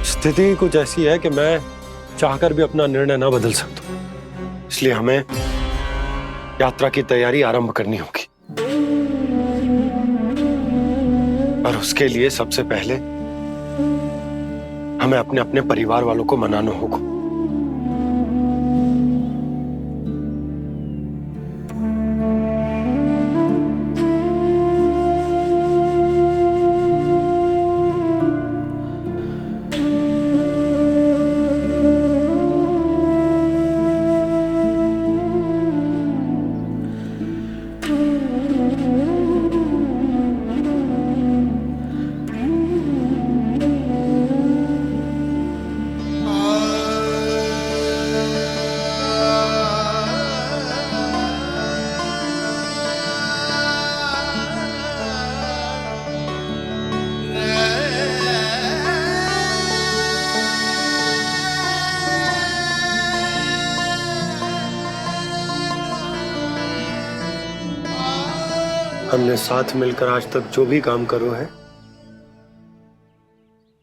स्थिति कुछ ऐसी है कि मैं चाहकर भी अपना निर्णय ना बदल सकता, इसलिए हमें यात्रा की तैयारी आरंभ करनी होगी। और उसके लिए सबसे पहले हमें अपने अपने परिवार वालों को मनाना होगा। हमने साथ मिलकर आज तक जो भी काम करो है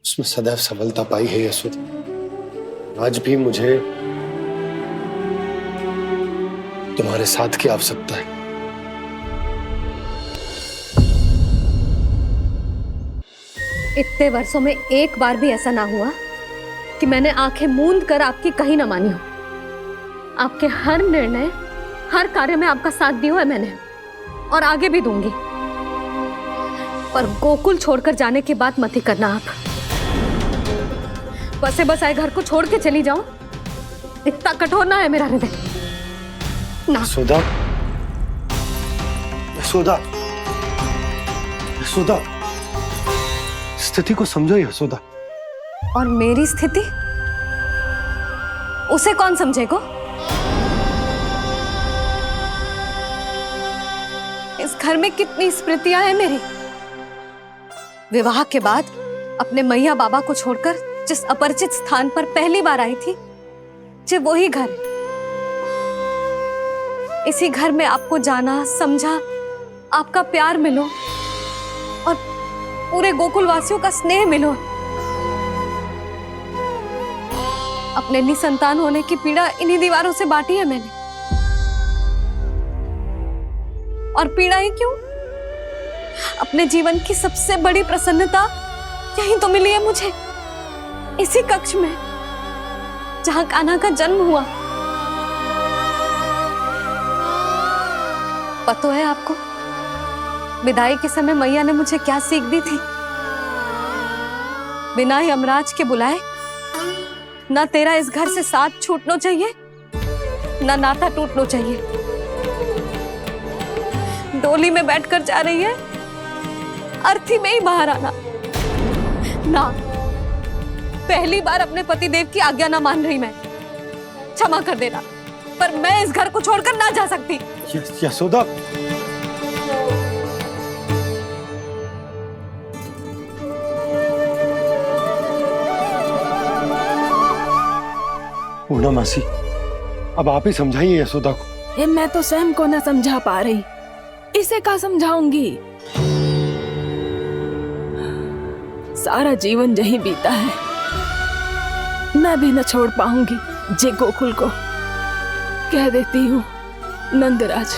उसमें सदैव सफलता पाई है यशोदा। आज भी मुझे तुम्हारे साथ की आवश्यकता है। इतने वर्षों में एक बार भी ऐसा ना हुआ कि मैंने आंखें मूंद कर आपकी कहीं ना मानी हो। आपके हर निर्णय, हर कार्य में आपका साथ दिया है मैंने, और आगे भी दूंगी। पर गोकुल छोड़कर जाने की बात मत ही करना आप। बसे बसाए घर को छोड़ के चली जाऊं, इतना कठोर ना है मेरा हृदय ना। यशोदा, यशोदा, यशोदा, स्थिति को समझो यशोदा। और मेरी स्थिति उसे कौन समझेगा? इस घर में कितनी स्मृतियां हैं मेरी। विवाह के बाद अपने मैया बाबा को छोड़कर जिस अपरिचित स्थान पर पहली बार आई थी, जो वही घर है। इसी घर में आपको जाना, समझा, आपका प्यार मिलो और पूरे गोकुल वासियों का स्नेह मिलो। अपने निसंतान होने की पीड़ा इन्हीं दीवारों से बांटी है मैंने। और पीड़ा ही क्यों? अपने जीवन की सबसे बड़ी प्रसन्नता यही तो मिली है मुझे, इसी कक्ष में जहां कान्हा का जन्म हुआ। पता है आपको विदाई के समय मैया ने मुझे क्या सीख दी थी? बिना ही यमराज के बुलाए ना तेरा इस घर से साथ छूटना चाहिए, ना नाता टूटना चाहिए। डोली में बैठकर जा रही है, अर्थी में ही बाहर आना ना। पहली बार अपने पतिदेव की आज्ञा ना मान रही मैं, क्षमा कर देना, पर मैं इस घर को छोड़कर ना जा सकती। यशोदा, पूर्णा मासी, अब आप ही समझाइए यशोदा को। मैं तो स्वयं को ना समझा पा रही, इसे क्या समझाऊंगी? सारा जीवन यही बीता है, मैं भी न छोड़ पाऊंगी जे गोकुल को। कह देती हूँ नंदराज।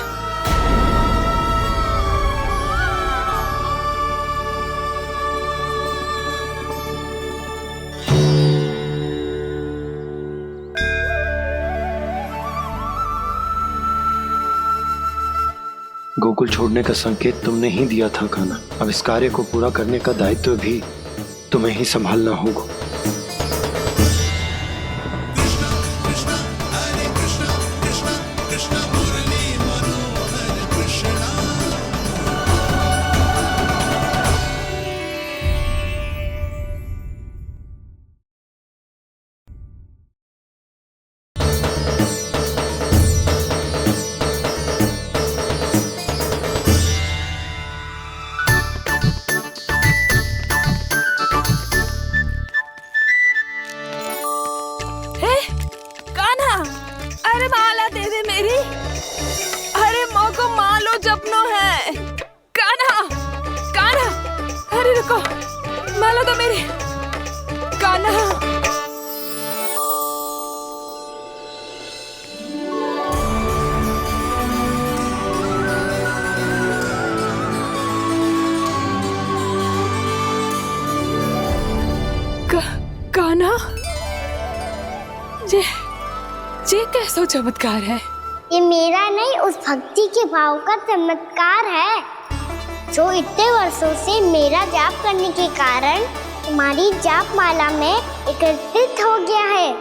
गोकुल छोड़ने का संकेत तुमने ही दिया था कान्हा। अब इस कार्य को पूरा करने का दायित्व भी तुम्हें ही संभालना होगा। मालो तो मेरी कान्हा। कान्हा, ये कैसा चमत्कार है? ये मेरा नहीं, उस भक्ति के भाव का चमत्कार है जो इतने वर्षों से मेरा जाप करने के कारण तुम्हारी जाप माला में एकत्रित हो गया है।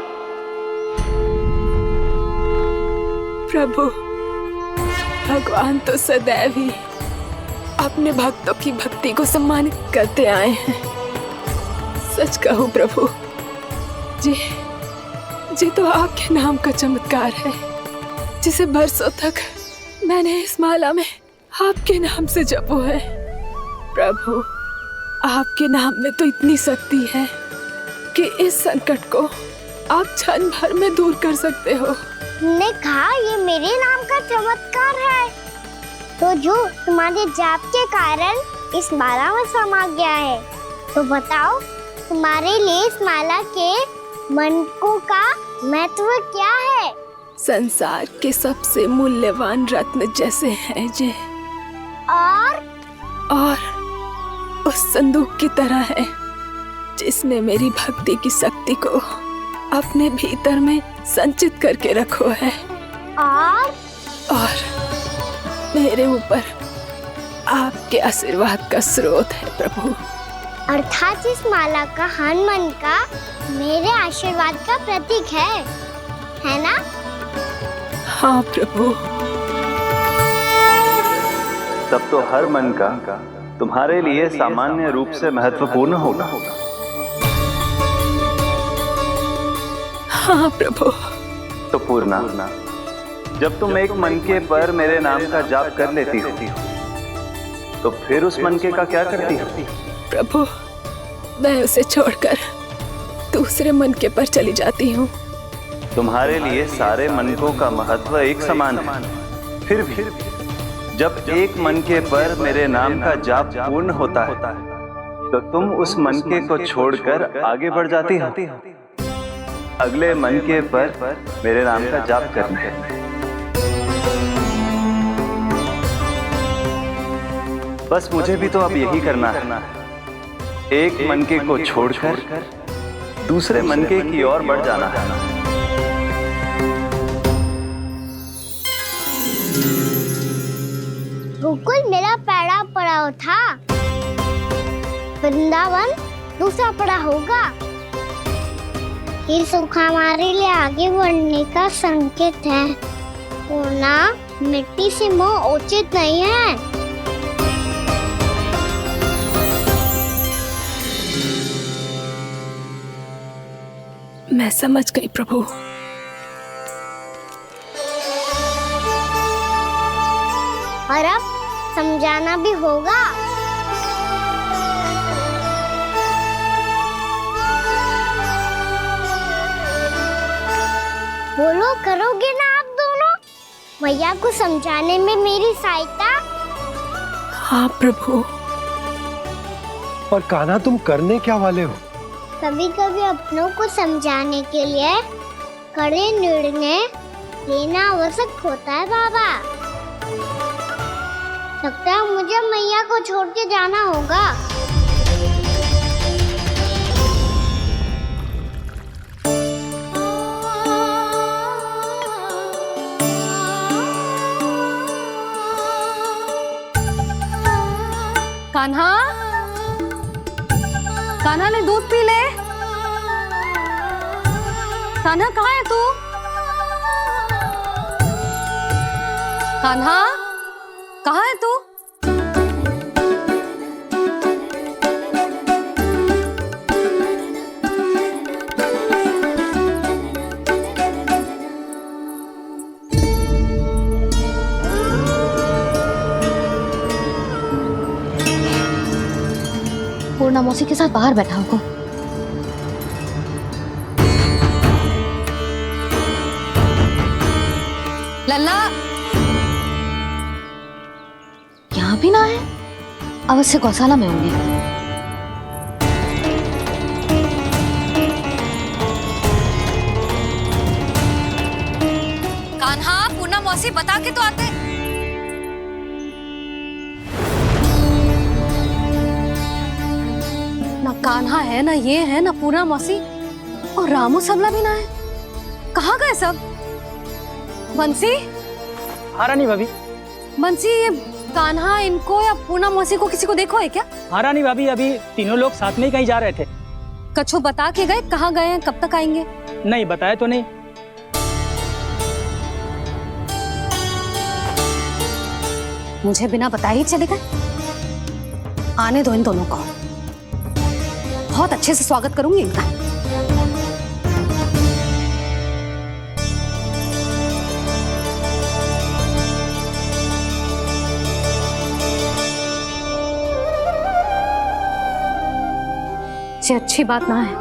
प्रभु, भगवान तो सदैव ही अपने भक्तों की भक्ति को सम्मानित करते आए हैं। सच कहूं प्रभु, जी तो आपके नाम का चमत्कार है, जिसे बरसों तक मैंने इस माला में आपके नाम से जपो है। प्रभु, आपके नाम में तो इतनी शक्ति है कि इस संकट को आप क्षण भर में दूर कर सकते हो। तुमने कहा ये मेरे नाम का चमत्कार है, तो जो तुम्हारे जाप के कारण इस माला में समा गया है, तो बताओ तुम्हारे लिए इस माला के मनकों का महत्व क्या है? संसार के सबसे मूल्यवान रत्न जैसे हैं जे, और उस संदूक की तरह है जिसने मेरी भक्ति की शक्ति को अपने भीतर में संचित करके रखो है, और मेरे ऊपर आपके आशीर्वाद का स्रोत है प्रभु। अर्थात इस माला का हनुमान का मेरे आशीर्वाद का प्रतीक है ना? हाँ प्रभु। तब तो हर मन का तुम्हारे लिए सामान्य रूप से महत्वपूर्ण होगा। हाँ प्रभु। तो पूर्णा, जब तुम एक मनके पर मेरे नाम का जाप कर लेती हो, तो फिर उस मनके का क्या करती हो? प्रभु, मैं उसे छोड़कर दूसरे मनके पर चली जाती हूँ। तुम्हारे लिए सारे मनकों का महत्व एक समान है। फिर भी जब एक मनके पर मेरे नाम का जाप पूर्ण होता है, तो तुम उस मनके को छोड़कर आगे बढ़ जाती हो अगले मनके पर मेरे नाम का जाप करने। बस मुझे भी तो अब यही करना है, एक मनके को छोड़कर दूसरे मनके की ओर बढ़ जाना है। गोकुल मेरा पहला पड़ाव था, वृंदावन दूसरा पड़ा होगा। ये सुख हमारे लिए आगे बढ़ने का संकेत है, पूर्णा मिट्टी से मोह उचित नहीं है। मैं समझ गई प्रभु। और अब समझाना भी होगा। बोलो, करोगे ना आप दोनों? मैया को समझाने में मेरी सहायता? हाँ प्रभु। और कान्हा, तुम करने क्या वाले हो? कभी कभी अपनों को समझाने के लिए कड़े निर्णय लेना आवश्यक होता है बाबा। लगता है मुझे मैया को छोड़ के जाना होगा। कान्हा, कान्हा ने दूध पी ले। कान्हा कहाँ है तू? कान्हा, कहाँ है तू? पूर्णा मौसी के साथ बाहर बैठा होगा। लल्ला, यहाँ भी ना है, अवश्य गौशाला में होंगे। कान्हा, पूर्णा मौसी बता के तो आते। ना कान्हा है, ना ये है, ना पूर्णा मौसी। और रामू सबला भी ना है। कहाँ गए सब? बंसी, हाँ रानी भाभी। बंसी, ये कान्हा इनको या पूना मौसी को किसी को देखो है क्या? हाँ रानी भाभी, अभी तीनों लोग साथ में ही कहीं जा रहे थे। कछु बता के गए कहाँ गए हैं, कब तक आएंगे? नहीं बताया तो नहीं। मुझे बिना बताए ही चले गए? आने दो इन दोनों को, बहुत अच्छे से स्वागत करूंगी इनका। ये अच्छी बात ना है,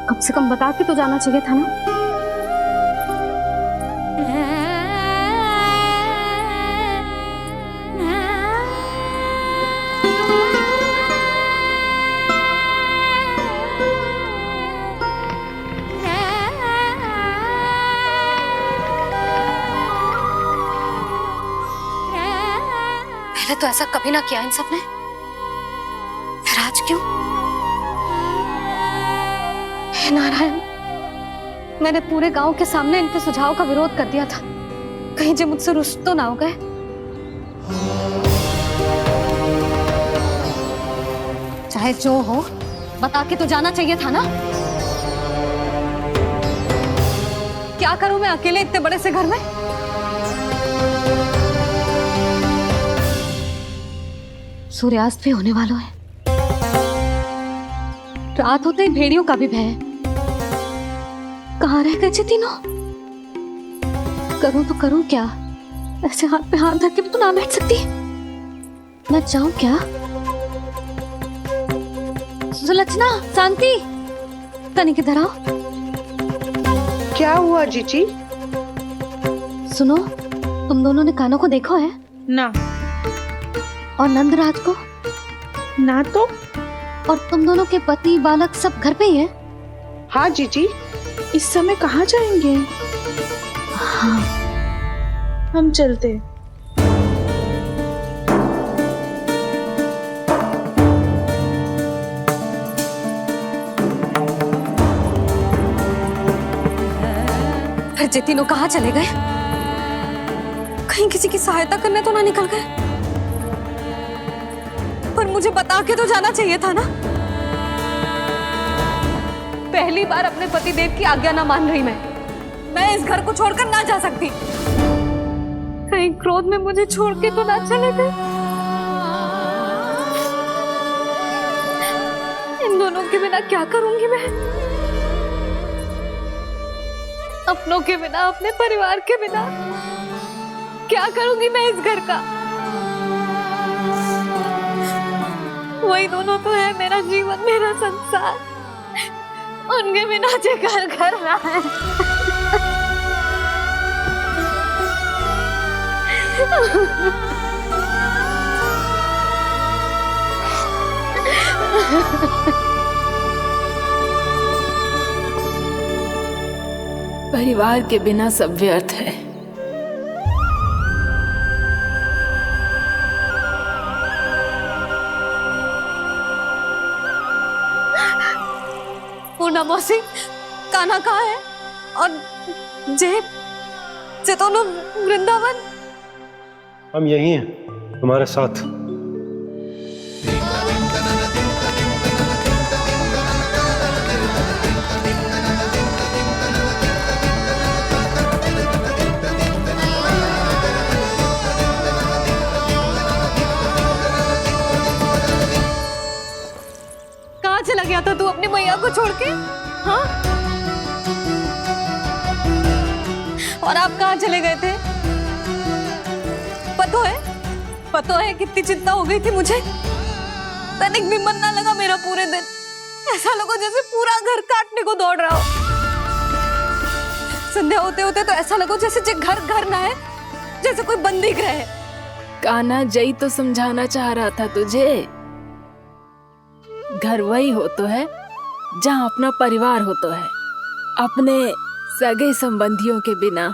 कम से कम बता के तो जाना चाहिए था ना। पहले तो ऐसा कभी ना किया इन सब ने, फिर आज क्यों? हे नारायण, मैंने पूरे गांव के सामने इनके सुझाव का विरोध कर दिया था, कहीं जो मुझसे रुष्ट तो ना हो गए। चाहे जो हो, बता के तो जाना चाहिए था ना। क्या करूं मैं अकेले इतने बड़े से घर में? सूर्यास्त भी होने वाला है, रात होते ही भेड़ियों का भी भय है। कहाँ रह गए तीनों? करूं तो करूं क्या? ऐसे हाथ पे हाथ धर के भी तो ना बैठ सकती। मैं जाऊं क्या? सुलक्षणा, शांति, तनी किधर आओ। क्या हुआ जीजी? सुनो, तुम दोनों ने कानों को देखो है? ना। और नंदराज को? ना तो। और तुम दोनों के पति बालक सब घर पे ही हैं? हाँ जीजी, इस समय कहाँ जाएंगे? हाँ। हम चलते। फिर ये तीनों कहाँ चले गए? कहीं किसी की सहायता करने तो ना निकल गए? पर मुझे बता के तो जाना चाहिए था ना। पहली बार अपने पतिदेव की आज्ञा ना मान रही मैं इस घर को छोड़कर ना जा सकती। कहीं क्रोध में मुझे छोड़ के तो ना चले गए। इन दोनों के बिना क्या करूंगी मैं? अपनों के बिना, अपने परिवार के बिना क्या करूंगी मैं इस घर का? वही दोनों तो है मेरा जीवन, मेरा संसार। उनके बिना जे घर घर रहा है। परिवार के बिना सब व्यर्थ है। पूना मौसी, कान्हा कहाँ है? और जे दोनों वृंदावन? हम यही हैं, तुम्हारे साथ। कहाँ चला गया था तू अपनी मैया को छोड़ के? हाँ? और आप कहाँ चले गए थे? पता है कितनी चिंता हो गई थी मुझे। तनिक भी मन ना लगा मेरा पूरे दिन। ऐसा लगा जैसे पूरा घर काटने को दौड़ रहा हो। संध्या होते होते तो ऐसा लगा जैसे घर घर ना है, जैसे कोई बंदी गृह है। कान्हा, जय तो समझाना चाह रहा था तुझे। घर वही हो तो है जहाँ अपना परिवार हो तो है। अपने सगे संबंधियों के बिना,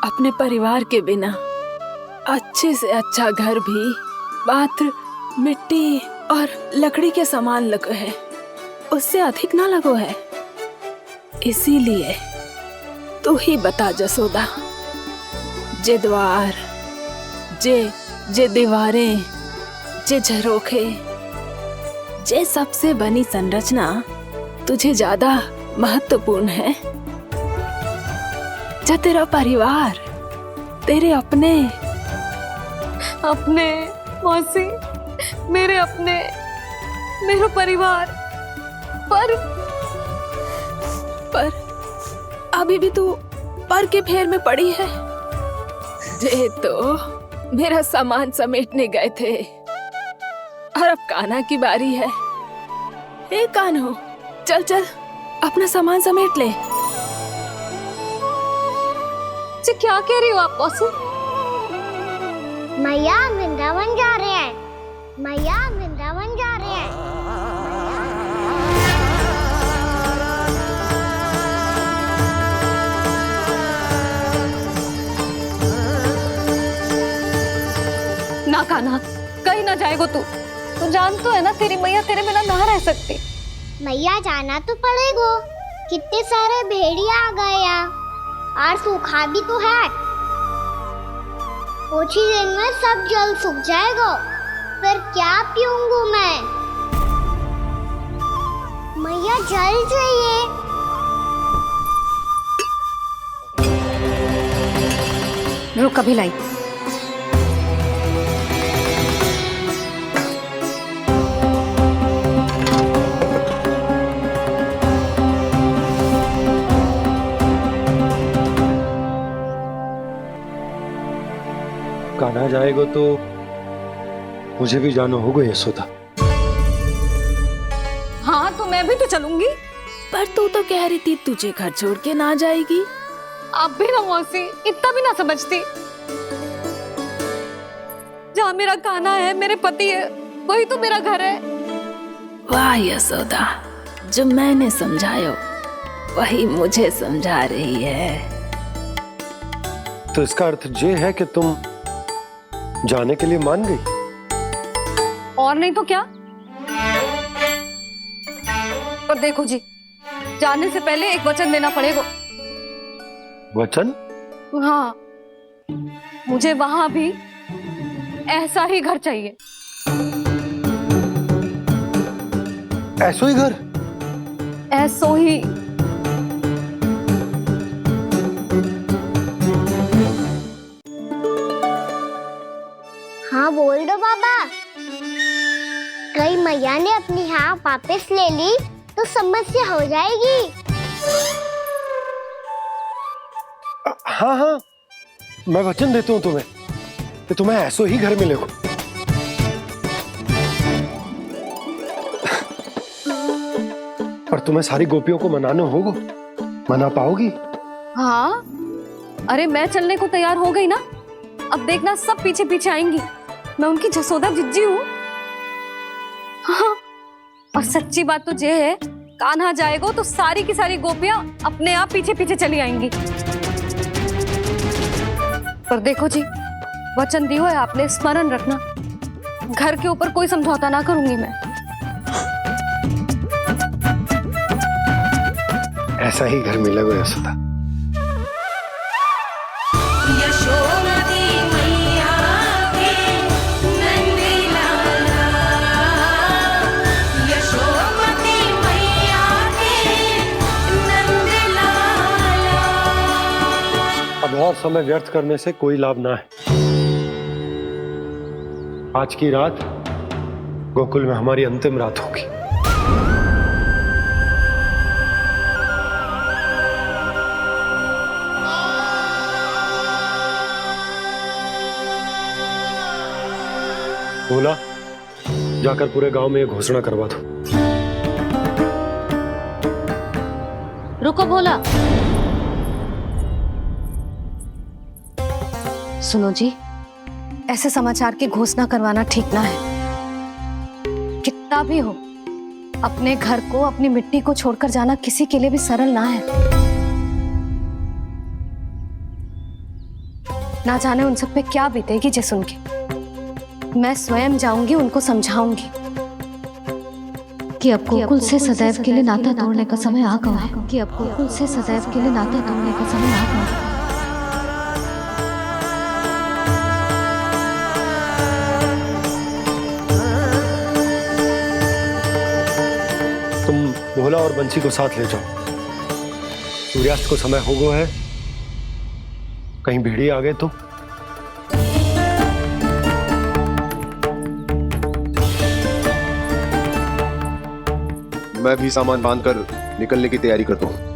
अपने परिवार के बिना अच्छे से अच्छा घर भी मात्र मिट्टी और लकड़ी के समान लगो है, उससे अधिक ना लगो है। इसीलिए तू ही बता जसोदा, जे द्वार, जे दीवारें, जे झरोखे, जे सबसे बनी संरचना तुझे ज्यादा महत्वपूर्ण है? जो तेरा परिवार, तेरे अपने मौसी, मेरे अपने, मेरा परिवार, पर अभी भी तू पर के फेर में पड़ी है। जे तो मेरा सामान समेटने गए थे और अब कान्हा की बारी है। हे कान्हो, चल चल अपना सामान समेट ले। जी क्या कह रही हो आप मौसी? मैया वृंदावन जा रहे हैं, मैया वृंदावन जा रहे हैं। ना कान्हा, कहीं ना जाएगो तू जान तो है ना तेरी मैया तेरे बिना ना रह सकती। मैया जाना तो पड़ेगा, कितने सारे भेड़िया आ गए यहाँ और सूखा भी तो है। कुछ ही दिन में सब जल सूख जाएगा, फिर क्या पीऊंगा मैं? मैया जल चाहिए। रुक अभी लाई। कान्हा जाएगा तो मुझे भी जाना होगा यशोदा। हाँ तो मैं भी तो चलूंगी। पर तू तो कह रही थी तुझे घर छोड़ के ना जाएगी। आप भी ना मौसी, इतना भी ना समझती। जहाँ मेरा कान्हा है, मेरे पति है, वही तो मेरा घर है। वाह यशोदा, जो मैंने समझायो वही मुझे समझा रही है। तो इसका अर्थ ये है कि तुम जाने के लिए मान गई? और नहीं तो क्या। पर देखो जी, जाने से पहले एक वचन देना पड़ेगा। वचन? हाँ, मुझे वहां भी ऐसा ही घर चाहिए। ऐसो ही घर? ऐसो ही। हाँ बोल दो बाबा। कहीं मैया ने अपनी हाँ वापस ले ली तो समस्या हो जाएगी। हाँ हाँ, मैं वचन देता हूँ तुम्हें कि तुम्हें ऐसो ही घर मिलेगा। पर तुम्हें सारी गोपियों को मनाना होगा। मना पाओगी? हाँ, अरे मैं चलने को तैयार हो गई ना। अब देखना सब पीछे पीछे आएंगी। मैं उनकी जसोदा जिज्जी हूँ। हाँ, और सच्ची बात तो ये है, कान्हा जाएगा तो सारी की सारी गोपियां अपने आप पीछे पीछे चली आएंगी। पर देखो जी, वचन दियो है आपने, स्मरण रखना। घर के ऊपर कोई समझौता ना करूंगी मैं। ऐसा ही घर मिलेगा यशोदा। अब और समय व्यर्थ करने से कोई लाभ ना है। आज की रात गोकुल में हमारी अंतिम रात होगी। बोला, जाकर पूरे गांव में ये घोषणा करवा दो। रुको भोला। सुनो जी, ऐसे समाचार की घोषणा करवाना ठीक ना है। कितना भी हो, अपने घर को, अपनी मिट्टी को छोड़कर जाना किसी के लिए भी सरल ना है। ना जाने उन सब पे क्या बीतेगी जे सुन के। मैं स्वयं जाऊंगी, उनको समझाऊंगी। कि अब गोकुल से सदैव के लिए नाता तोड़ने का समय आ गया है, कि अब गोकुल से सदैव के लिए नाता तोड़ने का समय आ गया है। तुम भोला और बंसी को साथ ले जाओ। सूर्यास्त को समय हो गया है, कहीं भीड़ी आ गए तो। मैं भी सामान बांधकर निकलने की तैयारी करता हूँ।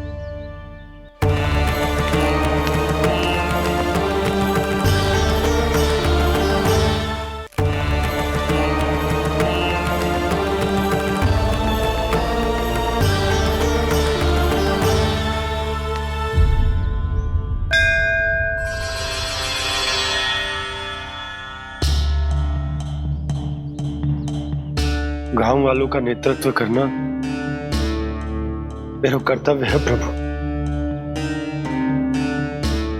गांव वालों का नेतृत्व करना मेरा कर्तव्य है प्रभु,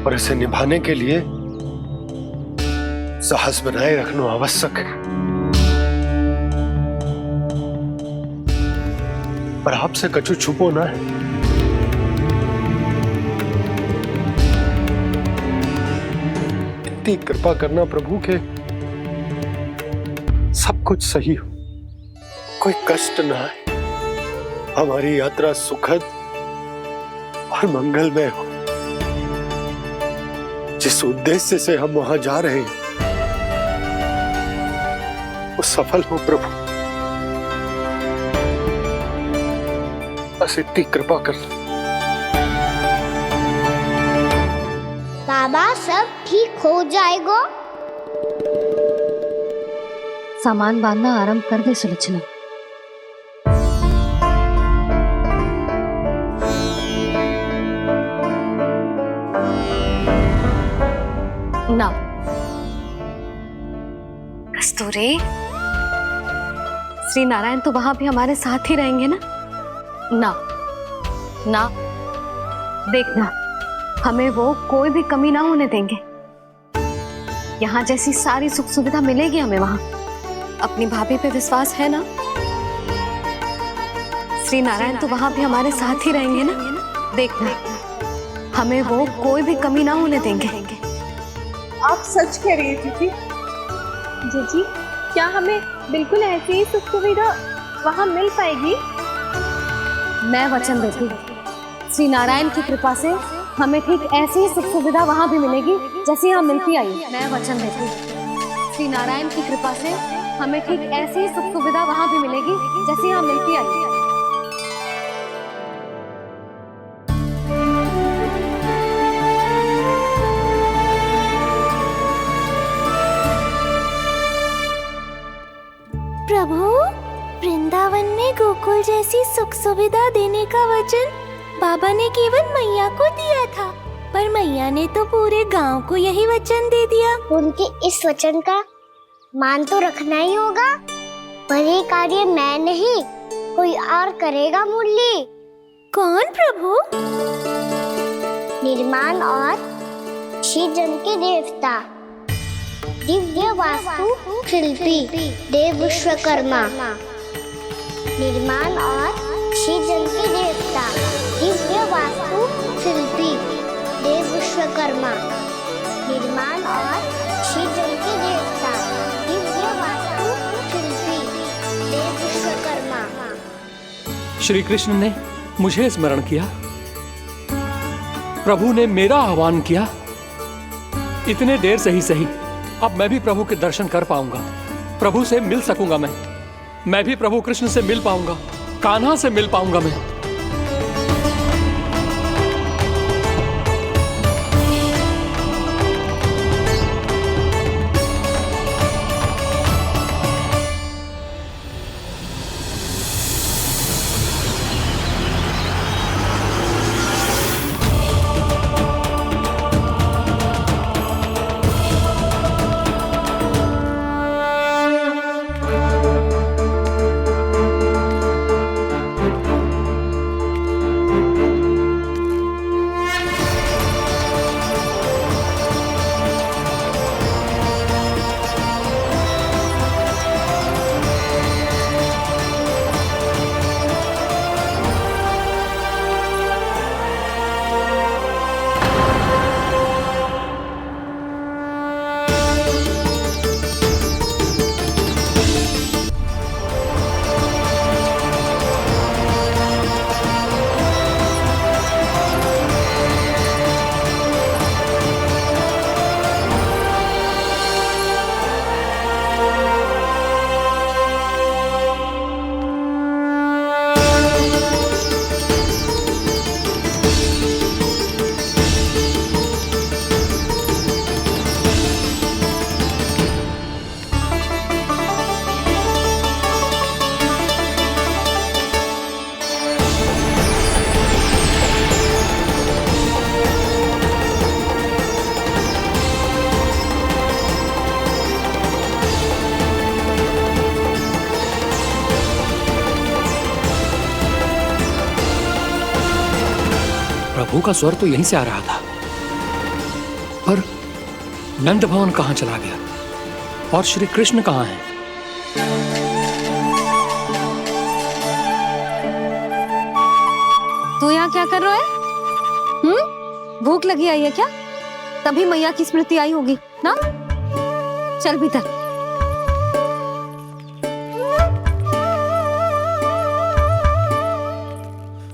और इसे निभाने के लिए साहस बनाए रखना आवश्यक है। पर आपसे कछु छुपो ना है। इतनी कृपा करना प्रभु के सब कुछ सही हो, कोई कष्ट ना आए, हमारी यात्रा सुखद और मंगलमय हो। जिस उद्देश्य से हम वहां जा रहे हैं वो सफल हो प्रभु, बस इतनी कृपा कर। बाबा सब ठीक हो जाएगा। सामान बांधना आरंभ कर दे सुलोचना। ना कस्तूरी, श्री नारायण तो वहां भी हमारे साथ ही रहेंगे ना? ना ना, देखना हमें वो कोई भी कमी ना होने देंगे। यहाँ जैसी सारी सुख सुविधा मिलेगी हमें वहां। अपनी भाभी पे विश्वास है ना? श्री नारायण तो वहां भी हमारे साथ ही रहेंगे ना? देखना हमें वो कोई भी कमी ना होने देंगे। आप सच कह रही है दीदी। जीजी, क्या हमें बिल्कुल ऐसी ही सुख सुविधा वहाँ मिल पाएगी? मैं वचन देती हूँ, श्री नारायण की कृपा से हमें ठीक ऐसी ही सुख सुविधा वहाँ भी मिलेगी जैसी यहाँ मिलती आई। मैं वचन देती हूँ, श्री नारायण की कृपा से हमें ठीक ऐसी ही सुख सुविधा वहाँ भी मिलेगी जैसी यहाँ मिलती आई। प्रभु, वृंदावन में गोकुल जैसी सुख सुविधा देने का वचन बाबा ने केवल मैया को दिया था, पर मैया ने तो पूरे गांव को यही वचन दे दिया। उनके इस वचन का मान तो रखना ही होगा, पर ये कार्य मैं नहीं कोई और करेगा। मुरली कौन प्रभु? निर्माण और सृजन के देवता, दिव्य वास्तु शिल्पी देव विश्वकर्मा। निर्माण और सृजन के देवता, दिव्य वास्तु शिल्पी देव विश्वकर्मा। निर्माण और सृजन के देवता, दिव्य वास्तु शिल्पी देव विश्वकर्मा। श्री कृष्ण ने मुझे स्मरण किया, प्रभु ने मेरा आह्वान किया। इतने देर से ही सही, अब मैं भी प्रभु के दर्शन कर पाऊंगा, प्रभु से मिल सकूंगा। मैं भी प्रभु कृष्ण से मिल पाऊंगा, कान्हा से मिल पाऊंगा मैं। प्रभु का स्वर तो यहीं से आ रहा था, पर नंद भवन कहां चला गया और श्री कृष्ण कहां हैं? तू यहाँ क्या कर रहा है? भूख लगी आई है क्या? तभी मैया की स्मृति आई होगी ना? चल भीतर।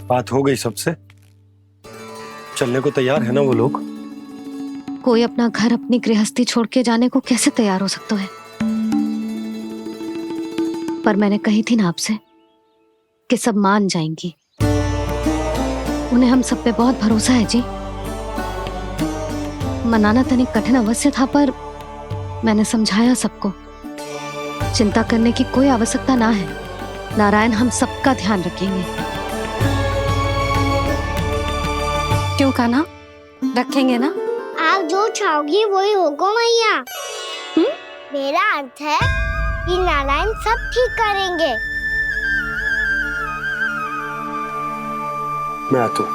बात हो गई सबसे? चलने को तैयार है ना वो लोग? कोई अपना घर अपनी गृहस्थी छोड़ के जाने को कैसे तैयार हो सकता है? पर मैंने कही थी ना आपसे कि सब मान जाएंगी। उन्हें हम सब पे बहुत भरोसा है जी। मनाना तनिक कठिन अवश्य था, पर मैंने समझाया सबको। चिंता करने की कोई आवश्यकता ना है। नारायण हम सबका ध्यान रखेंगे। क्यों कान्हा, रखेंगे ना? आप जो चाहोगी वही होगा मैया। मेरा अर्थ है कि नारायण सब ठीक करेंगे। मैं आता हूँ।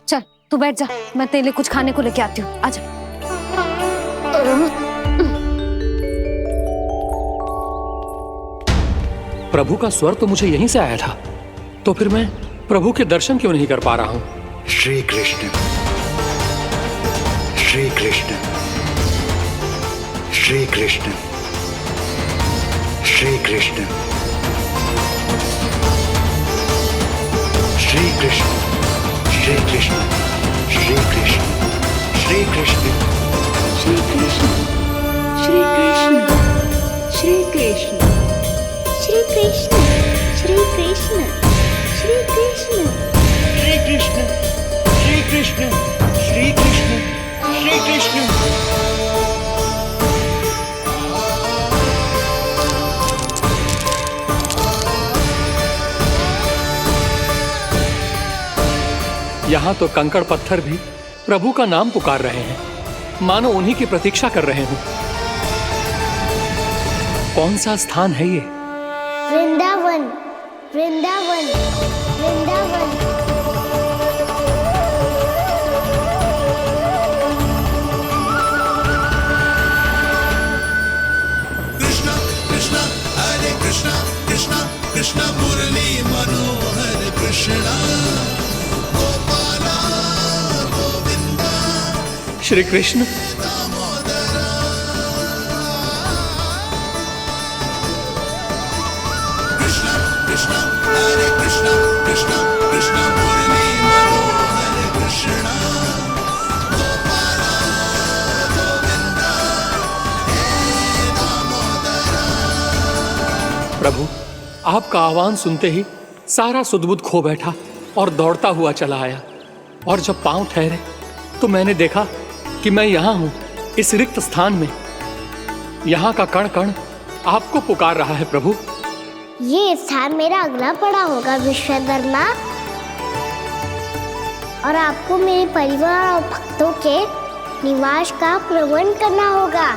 चल तू बैठ जा, मैं तेरे लिए कुछ खाने को लेके आती हूँ। आजा। प्रभु का स्वर तो मुझे यहीं से आया था, तो फिर मैं प्रभु के दर्शन क्यों नहीं कर पा रहा हूँ? श्री कृष्ण, श्री कृष्ण, श्री कृष्ण, श्री कृष्ण, श्री कृष्ण, श्री कृष्ण, श्री कृष्ण, श्री कृष्ण, श्री कृष्ण, श्री कृष्ण, श्री कृष्ण, श्री कृष्ण, श्री कृष्ण, श्री कृष्ण, श्री कृष्ण, श्री कृष्ण, श्री कृष्ण, श्री कृष्ण। यहाँ तो कंकड़ पत्थर भी प्रभु का नाम पुकार रहे हैं, मानो उन्हीं की प्रतीक्षा कर रहे हों। कौन सा स्थान है ये? वृंदावन, वृंदावन, वृंदावन। कृष्णा कृष्णा हरे कृष्णा, कृष्णा कृष्णा मुरली मनोहर कृष्णा, गोपाला गोविंदा, श्री कृष्ण। कृष्णा कृष्णा हरे कृष्णा, कृष्णा कृष्णा मुरली मनोहर कृष्णा, गोपाला गोविंदा, हे दामोदरा। प्रभु, आपका आह्वान सुनते ही सारा सुध-बुध खो बैठा और दौड़ता हुआ चला आया। और जब पांव ठहरे तो मैंने देखा कि मैं यहाँ हूँ, इस रिक्त स्थान में। यहाँ का कण कण आपको पुकार रहा है प्रभु। ये स्थान मेरा अगला पड़ा होगा विश्वकर्मा, और आपको मेरे परिवार और भक्तों के निवास का प्रबंध करना होगा।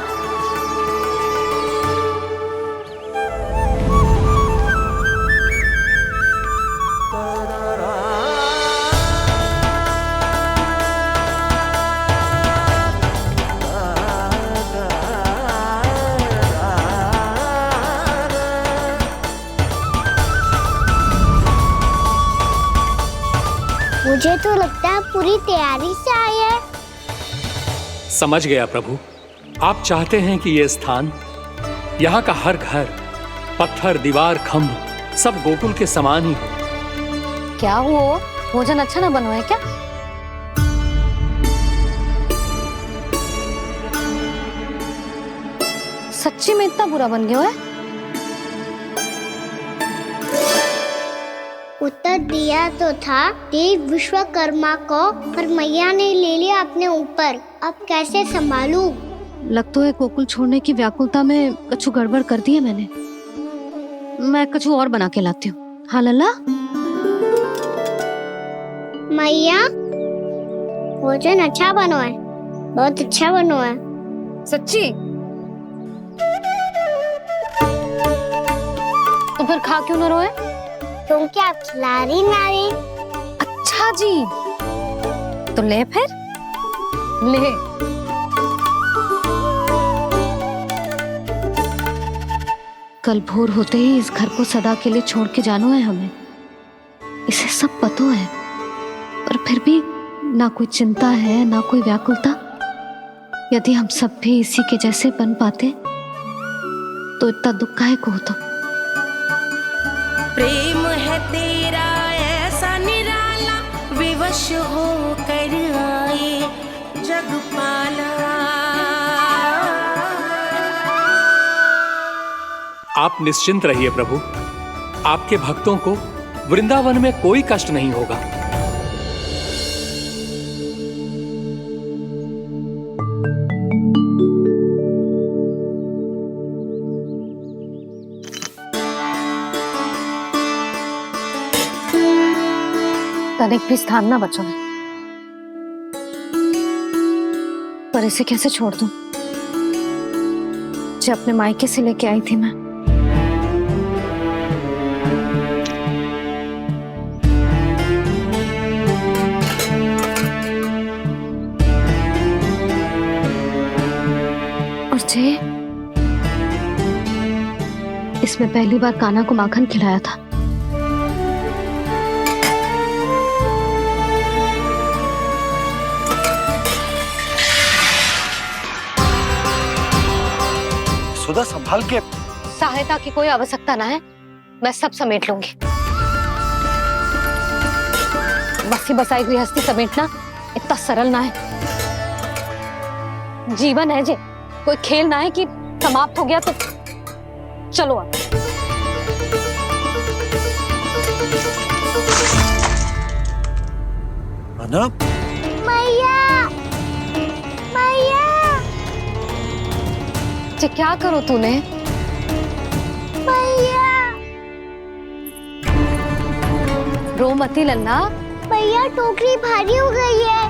मुझे तो लगता है पूरी तैयारी से आए हैं। समझ गया प्रभु, आप चाहते हैं कि ये स्थान, यहाँ का हर घर, पत्थर, दीवार, खंभ सब गोकुल के समान ही हो। क्या हुआ? भोजन अच्छा ना बनो है क्या? सच्ची में इतना बुरा बन गया है? उत्तर दिया तो था देव विश्वकर्मा को, पर मैया ने ले लिया अपने ऊपर। अब कैसे संभालूं? लगता है गोकुल छोड़ने की व्याकुलता में कछु गड़बड़ कर दी है मैंने। मैं कछु और बना के लाती हूँ। हाँ लल्ला? मैया, भोजन अच्छा बनो है, बहुत अच्छा बनो है। सच्ची? तो फिर खा क्यों न रोए? तुम क्या खिला रही नारी? अच्छा अच्छा जी, तो ले फिर ले। कल भोर होते ही इस घर को सदा के लिए छोड़ के जाना है हमें, इसे सब पता है, और फिर भी ना कोई चिंता है ना कोई व्याकुलता। यदि हम सब भी इसी के जैसे बन पाते तो इतना दुख काहे को होता। प्रेम है तेरा ऐसा निराला, विवश हो कर आए जगपाला। आप निश्चिंत रहिए प्रभु, आपके भक्तों को वृंदावन में कोई कष्ट नहीं होगा। तनिक भी स्थान ना बचो है, पर इसे कैसे छोड़ दूं जो अपने मायके से लेके आई थी मैं। और जे इसमें पहली बार कान्हा को माखन खिलाया था। सुधा संभाल के। सहायता की कोई आवश्यकता ना है, मैं सब समेट लूंगी। बसी बसाई गृहस्थी समेटना इतना सरल ना है। जीवन है जे, कोई खेल ना है कि समाप्त हो गया तो चलो आप। अना? मैया, मैया। जे क्या करो तूने? मैया, रो मती लल्ला। मैया टोकरी भारी हो गई है।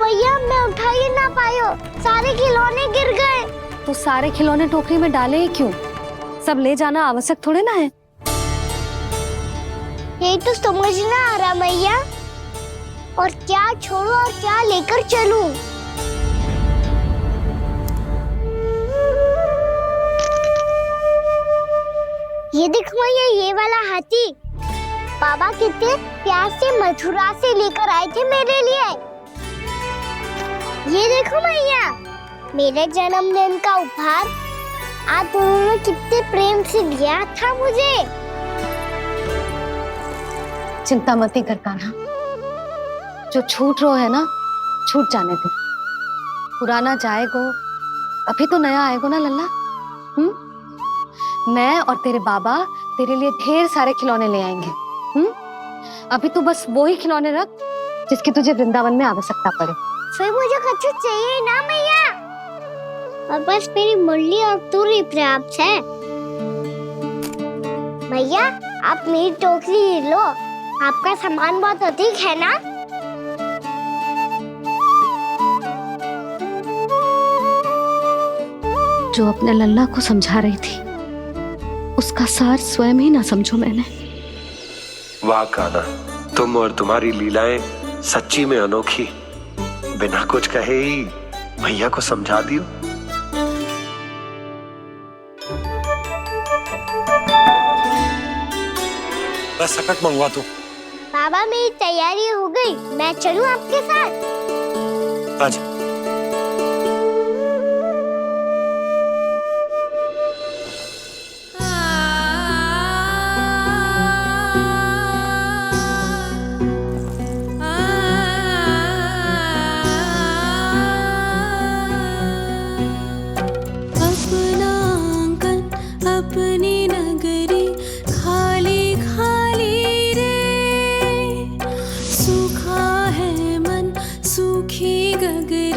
भैया मैं उठा ही ना पायो, सारे खिलौने गिर गए। तो सारे खिलौने टोकरी में डाले ही क्यों? सब ले जाना आवश्यक थोड़े ना है। यही तो समझ ना आ रहा मैया, और क्या छोड़ू और क्या लेकर चलूं? ये देखो मैया, ये वाला हाथी बाबा कितने प्यार से मथुरा से लेकर आए थे मेरे लिए। ये देखो मैया, मेरे जन्मदिन का उपहार आज उन्होंने कितने प्रेम से दिया था मुझे। चिंता मती कर कान्हा, जो छूट रो है ना छूट जाने दे। पुराना जाएगो, अभी तो नया आएगो ना लल्ला। मैं और तेरे बाबा तेरे लिए ढेर सारे खिलौने ले आएंगे। अभी तू बस वो ही खिलौने रख जिसकी तुझे वृंदावन में आवश्यकता पड़े। फिर मुझे कुछ चाहिए ना मैया, और बस मेरी मुरली और तुरी पर्याप्त है। मैया आप मेरी टोकरी लो, आपका सामान बहुत अधिक है ना। जो अपने लल्ला को समझा रही थी उसका सार स्वयं ही ना समझो मैंने। वाह कान्हा, तुम और तुम्हारी लीलाएं सच्ची में अनोखी। बिना कुछ कहे ही भैया को समझा दियो। बस सकट मंगवा दो। बाबा मेरी तैयारी हो गई, मैं चलूं आपके साथ? आजा। अपनी नगरी खाली खाली रे, सूखा है मन सूखी गगरी।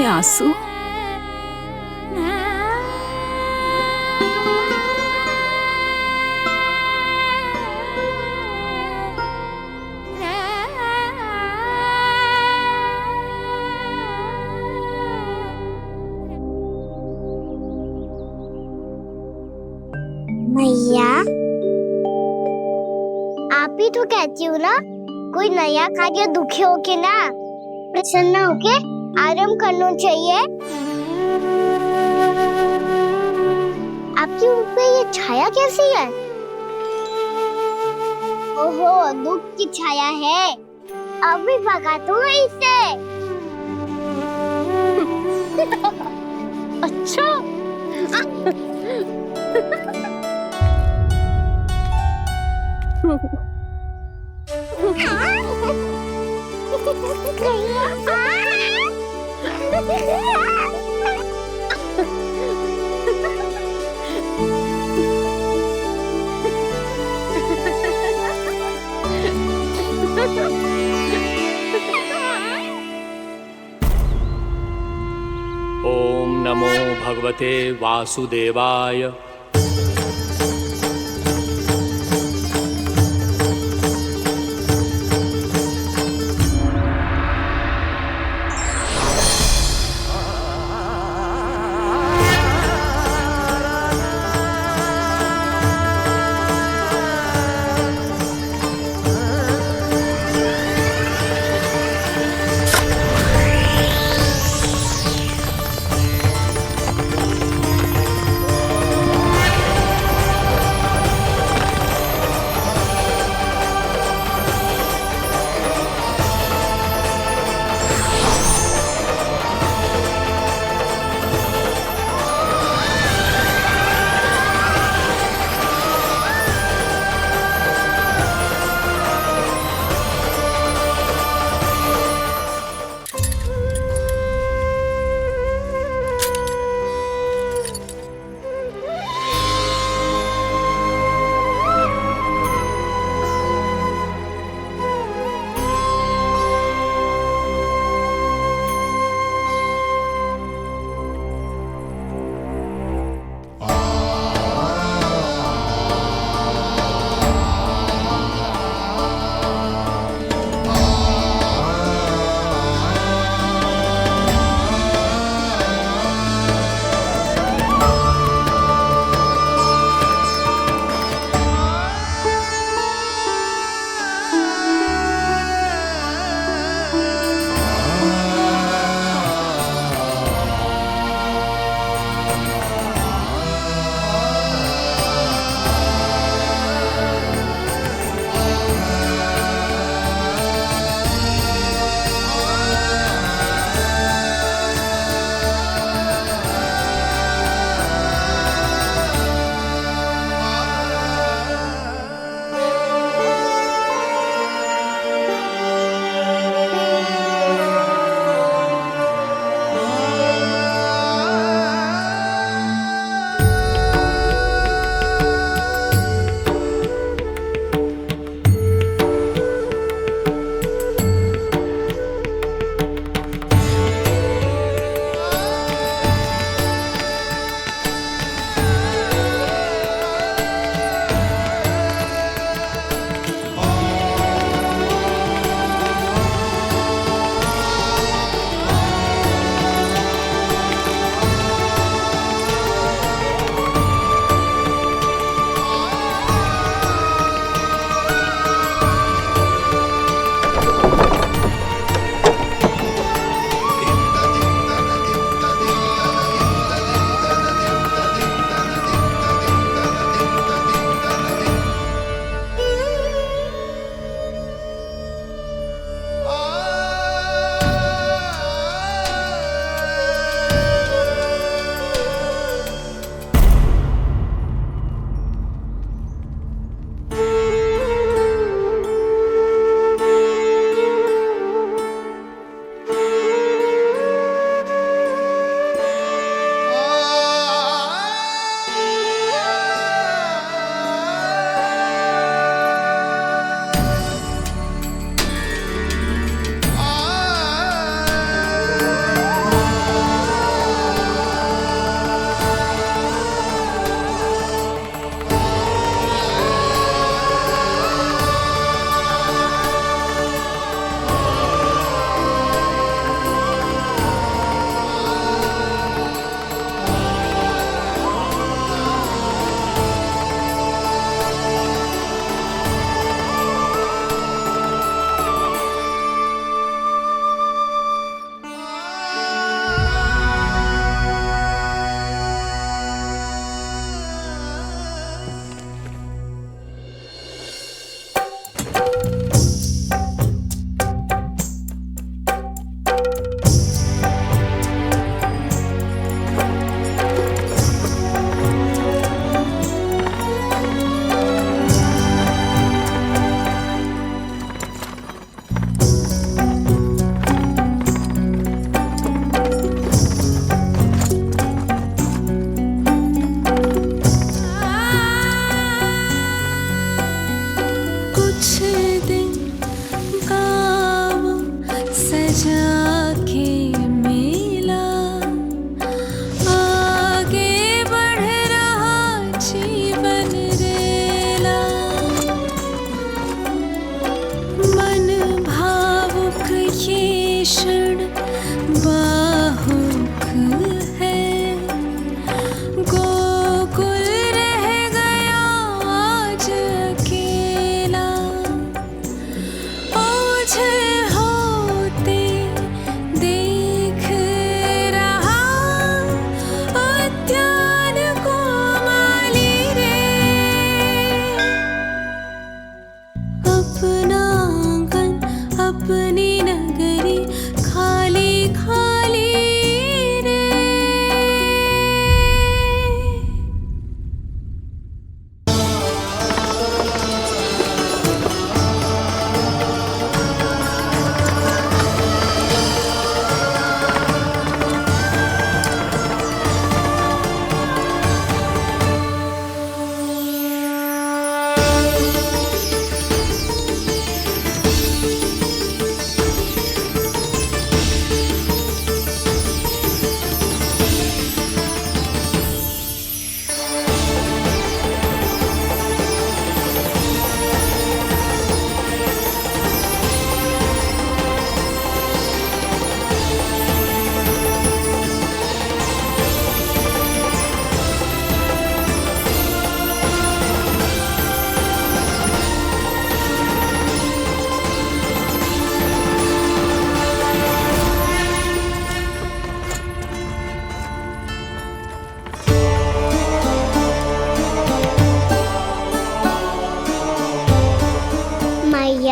आंसू? मैया, आप ही तो कहती हो ना, कोई नया कार्य दुखी होके ना प्रसन्न होके आराम करना चाहिए। आपके मुंह पे ये छाया कैसी है? ओहो, दुख की छाया है। अभी भगा दूं इसे। अच्छा। ओम नमो भगवते वासुदेवाय।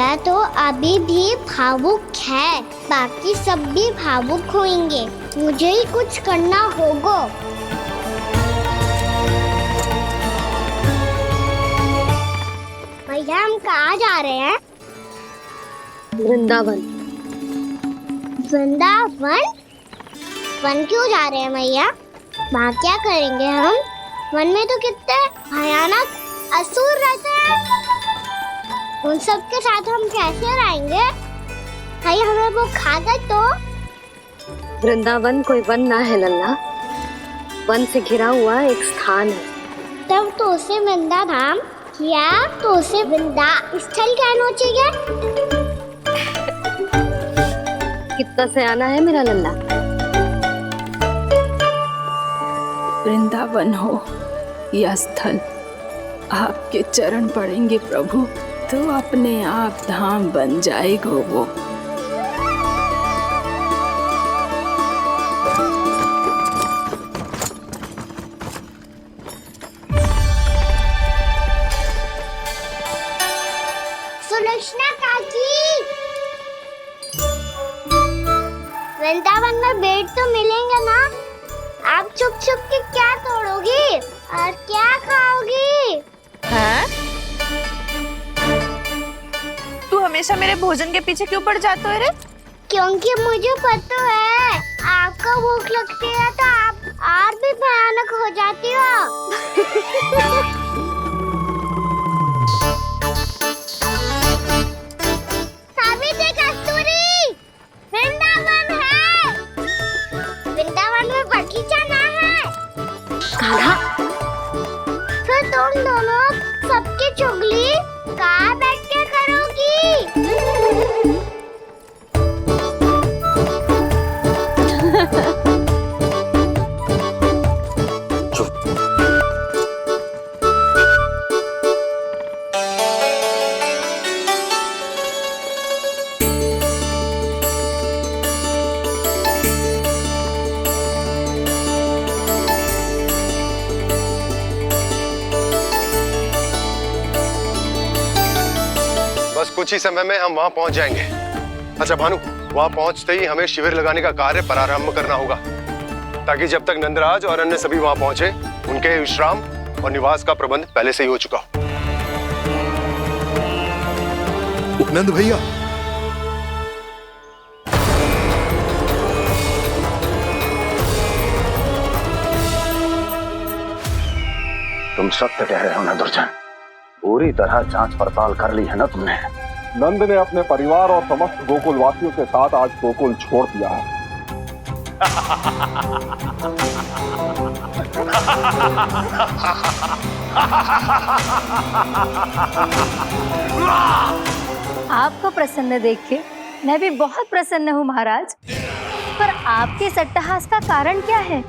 मैया तो अभी भी भावुक है, बाकी सब भी भावुक होंगे। मुझे ही कुछ करना होगा। भैया हम कहाँ जा रहे हैं? वृंदावन। वृंदावन? वन क्यों जा रहे हैं मैया? वहाँ क्या करेंगे हम? वन में तो कितने भयानक असुर रहते हैं। उन सब के साथ हम कैसे रहेंगे? भाई हमें वो खा गए तो? वृंदावन कोई वन ना है लल्ला, वन से घिरा हुआ एक स्थान है। तब तो उसे वृंदा धाम या तो उसे वृंदा स्थल कहना चाहिए। कितना सयाना है मेरा लल्ला। वृंदावन हो या स्थल, आपके चरण पड़ेंगे प्रभु तो अपने आप धाम बन जाएगा वो। सुलक्षणा काकी, वृंदावन में बेट तो मिलेंगे ना? आप छुप छुप के क्या तोड़ोगी और क्या खाओगी? हाँ? तू हमेशा मेरे भोजन के पीछे क्यों पड़ जाते हो रे? क्योंकि मुझे पता है आपको भूख लगती है तो आप और भी भयानक हो जाती हो। सावित्री, कस्तूरी, वृंदावन है। वृंदावन में बगीचा ना है। कान्हा, फिर तुम दोनों सबकी चुगली कहाँ बैठ के करोगी? बस कुछ ही समय में हम वहां पहुंच जाएंगे। अच्छा भानु, वहां पहुंचते ही हमें शिविर लगाने का कार्य प्रारंभ करना होगा, ताकि जब तक नंदराज और अन्य सभी वहां पहुंचे उनके विश्राम और निवास का प्रबंध पहले से ही हो चुका हो। उपनंद भैया, तुम सत्य कह रहे हो ना दुर्जन? पूरी तरह जांच पड़ताल कर ली है ना तुमने? नंद ने अपने परिवार और समस्त गोकुल वासियों के साथ आज गोकुल छोड़ दिया है। आपको प्रसन्न देख के मैं भी बहुत प्रसन्न हूँ महाराज, पर आपके इस अट्टहास का कारण क्या है?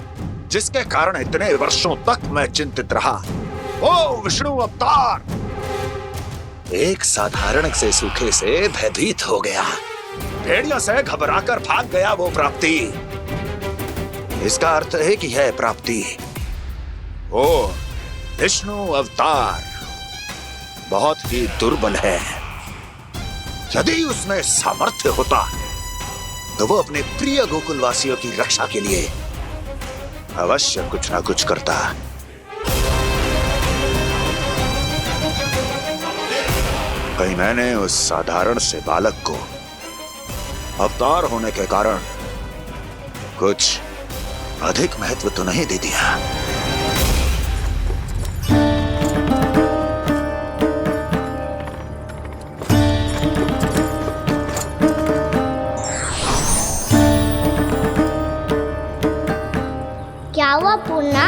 जिसके कारण इतने वर्षों तक मैं चिंतित रहा, ओ विष्णु अवतार एक साधारण से सूखे से भयभीत हो गया, भेड़ियों से घबराकर भाग गया वो प्राप्ति। इसका अर्थ है कि यह प्राप्ति ओ विष्णु अवतार बहुत ही दुर्बल है। यदि उसमें सामर्थ्य होता तो वो अपने प्रिय गोकुलवासियों की रक्षा के लिए अवश्य कुछ ना कुछ करता। कहीं मैंने उस साधारण से बालक को अवतार होने के कारण कुछ अधिक महत्व तो नहीं दे दिया? क्या हुआ पूर्णा?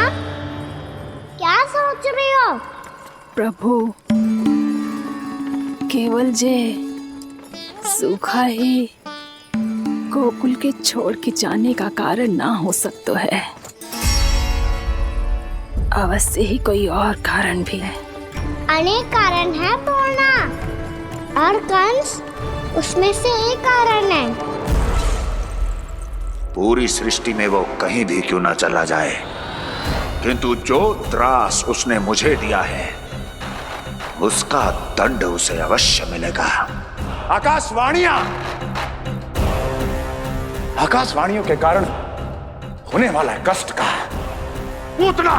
क्या सोच रही हो? प्रभु, केवल जे सूखा ही गोकुल के छोड़ के जाने का कारण ना हो सकता है, अवश्य ही कोई और कारण भी है। अनेक कारण है पूर्णा, और कंस उसमें से एक कारण है। पूरी सृष्टि में वो कहीं भी क्यों ना चला जाए, किंतु जो त्रास उसने मुझे दिया है उसका दंड उसे अवश्य मिलेगा। आकाशवाणियों के कारण होने वाला कष्ट का, पूतना,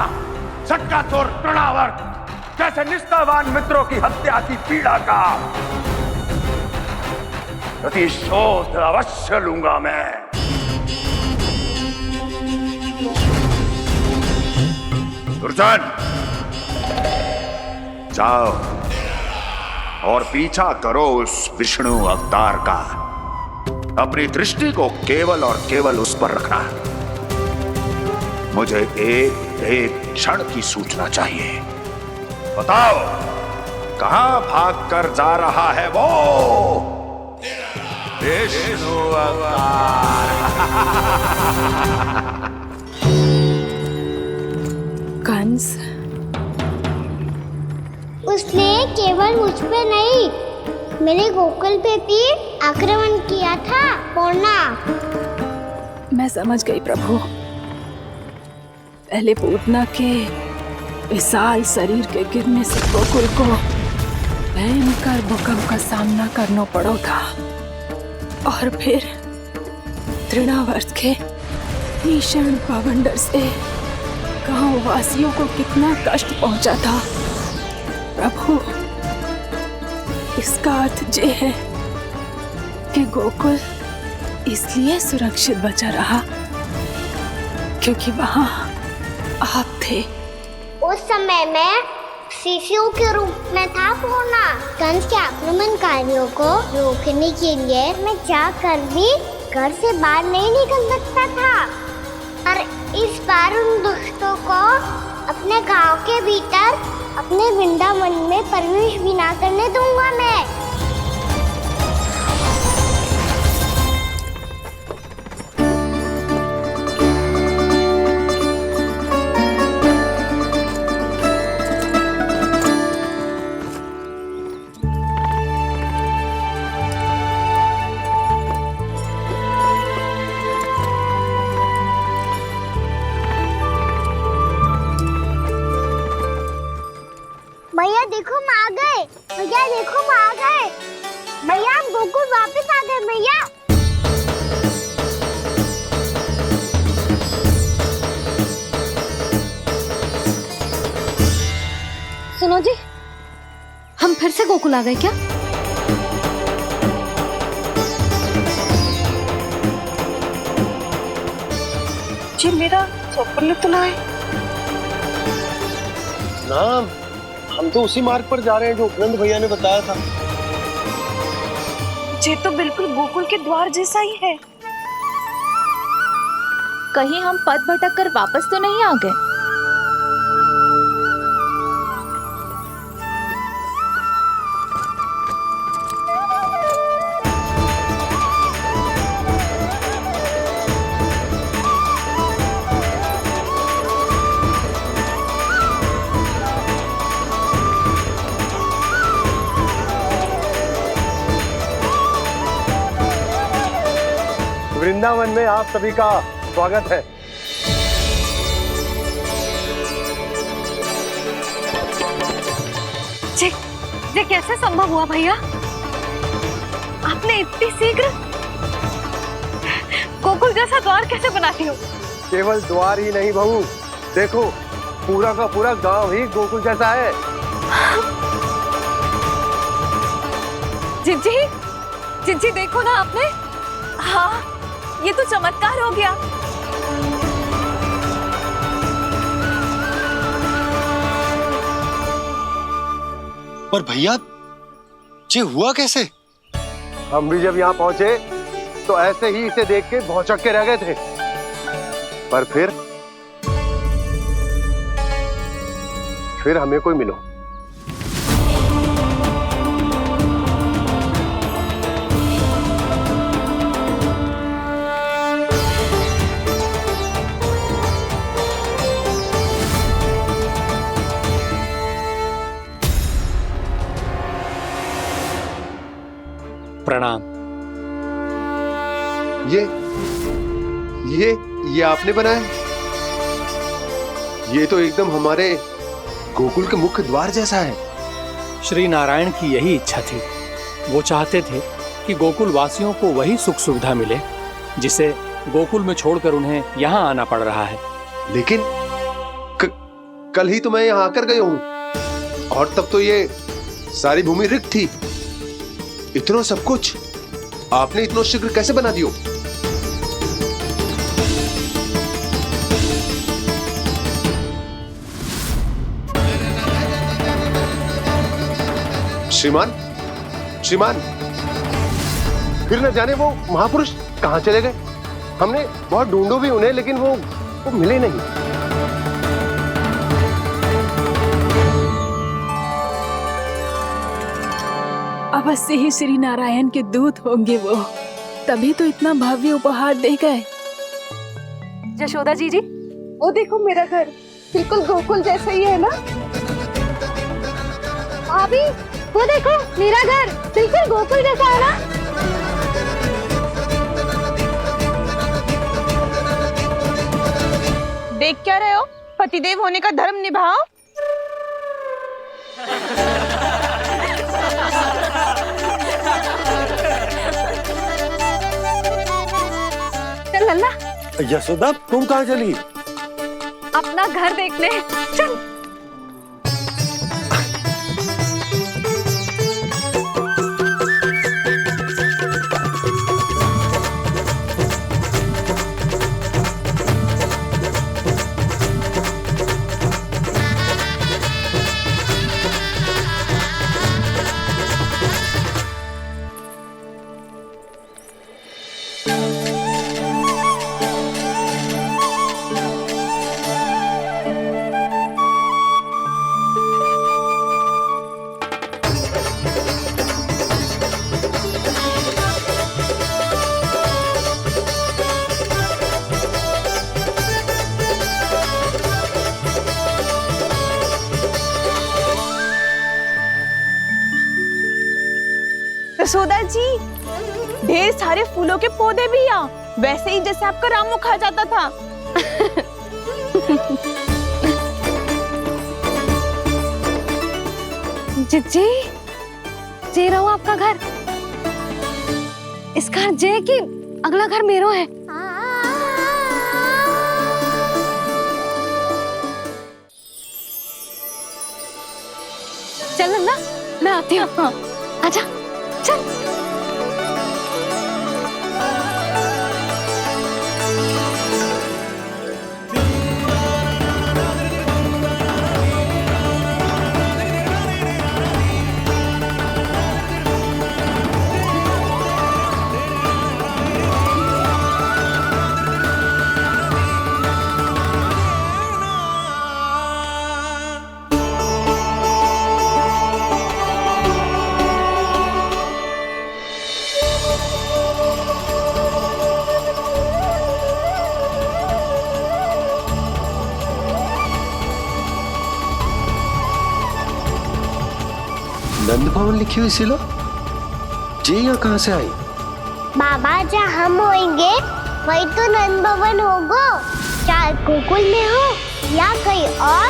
सट्टाचोर, तृणावर जैसे निष्ठावान मित्रों की हत्या की पीड़ा का प्रतिशोध अवश्य लूंगा मैं। दुर्जन, जाओ और पीछा करो उस विष्णु अवतार का। अपनी दृष्टि को केवल और केवल उस पर रखना। मुझे एक क्षण की सूचना चाहिए। बताओ, कहां भागकर जा रहा है वो विष्णु अवतार? कंस, उसने केवल मुझ पे नहीं, मेरे गोकुल पे भी आक्रमण किया था पूर्णा। मैं समझ गई प्रभु। पहले पूतना के विशाल शरीर के गिरने से गोकुल को भयंकर भूकंप का सामना करना पड़ा था, और फिर तृणावर्त के भीषण पावंडर से गांव वासियों को कितना कष्ट पहुंचा था। प्रभु, इसका अर्थ ये है कि गोकुल इसलिए सुरक्षित बचा रहा क्योंकि वहां आप थे। उस समय मैं शिशु के रूप में था पूर्णा। कंस के आक्रमणकारियों को रोकने के लिए मैं जाकर भी घर से बाहर नहीं निकल सकता था, और इस बार उन दुष्टों को अपने गांव के भीतर, अपने वृंदावन में प्रवेश भी ना करने दूंगा मैं। भैया देखो हम आ गए, भैया देखो हम आ गए, भैया हम गोकुल वापस आ गए भैया। सुनो जी, हम फिर से गोकुल आ गए क्या? जी मेरा स्वप्न तो ना है। ना, हम तो उसी मार्ग पर जा रहे हैं जो उपनंद भैया ने बताया था। ये तो बिल्कुल गोकुल के द्वार जैसा ही है। कहीं हम पथ भटक कर वापस तो नहीं आ गए? वृंदावन में आप सभी का स्वागत है। ये कैसे संभव हुआ भैया? आपने इतनी शीघ्र गोकुल जैसा द्वार कैसे बनाती हो? केवल द्वार ही नहीं बहू, देखो पूरा का पूरा गांव ही गोकुल जैसा है। जिज्जी देखो ना आपने। हाँ, ये तो चमत्कार हो गया। पर भैया, ये हुआ कैसे? हम भी जब यहाँ पहुंचे तो ऐसे ही इसे देख के भौचक के रह गए थे, पर फिर हमें कोई मिलो। प्रणाम। ये आपने बनाया? ये तो एकदम हमारे गोकुल के मुख्य द्वार जैसा है। श्री नारायण की यही इच्छा थी। वो चाहते थे कि गोकुल वासियों को वही सुख सुविधा मिले जिसे गोकुल में छोड़कर उन्हें यहाँ आना पड़ रहा है। लेकिन कल ही तो मैं यहाँ आकर गया हूँ और तब तो ये सारी भूमि रिक्त थी। इतना सब कुछ आपने इतना शीघ्र कैसे बना दियो? श्रीमान, श्रीमान, फिर न जाने वो महापुरुष कहाँ चले गए। हमने बहुत ढूंढो भी उन्हें, लेकिन वो मिले नहीं। अवश्य ही श्री नारायण के दूत होंगे वो, तभी तो इतना भव्य उपहार दे गए। यशोदा जी जी, वो देखो मेरा घर बिल्कुल गोकुल जैसा ही है ना। भाभी, वो देखो मेरा घर बिल्कुल गोकुल जैसा है ना। देख क्या रहे हो? पतिदेव होने का धर्म निभाओ। चल लल्ला, यशोदा, तुम कहाँ चली? अपना घर देखने चल। यशोदा जी, ढेर सारे फूलों के पौधे भी यहाँ, वैसे ही जैसे आपका रामू खा जाता था। जिज्जी, जे रहो आपका घर। इस घर जे कि अगला घर मेरो है। चल ना, मैं आती हूँ। हाँ, आजा, चल। नंद भवन लिखी हुई सिलो, जी यहाँ कहाँ से आई? बाबा, जहाँ हम होंगे वही तो नंद भवन होगा। चाहे गोकुल में हो या कहीं और।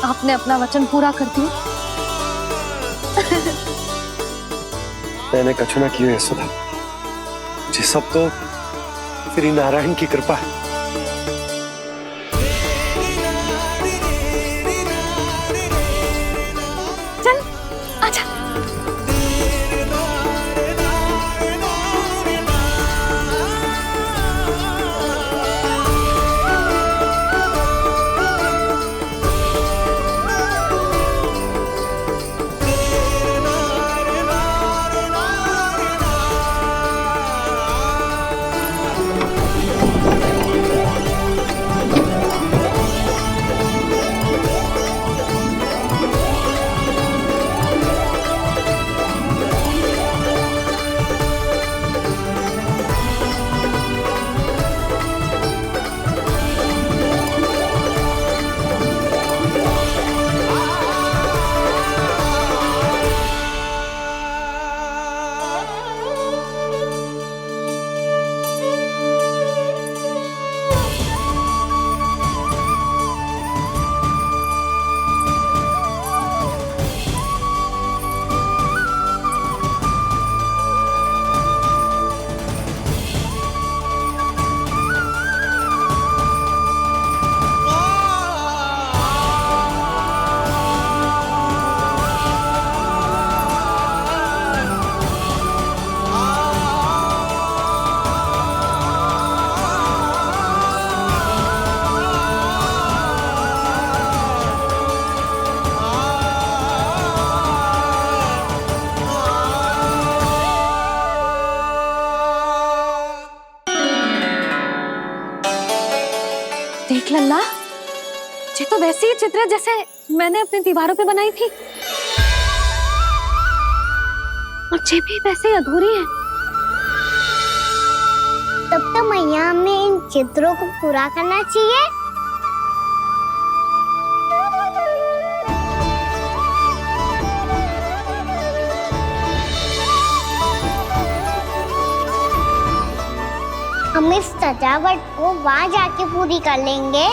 आपने अपना वचन पूरा कर दिया। मैंने कछु ना किया यशोदा, जी सब तो श्री नारायण की कृपा है। चल, आजा। देख लल्ला, ये तो वैसी ही चित्र है जैसे मैंने अपनी दीवारों पे बनाई थी, और ये भी वैसे ही अधूरी है। तब तो मैया हमें इन चित्रों को पूरा करना चाहिए। हम इस सजावट को वहाँ जाके पूरी कर लेंगे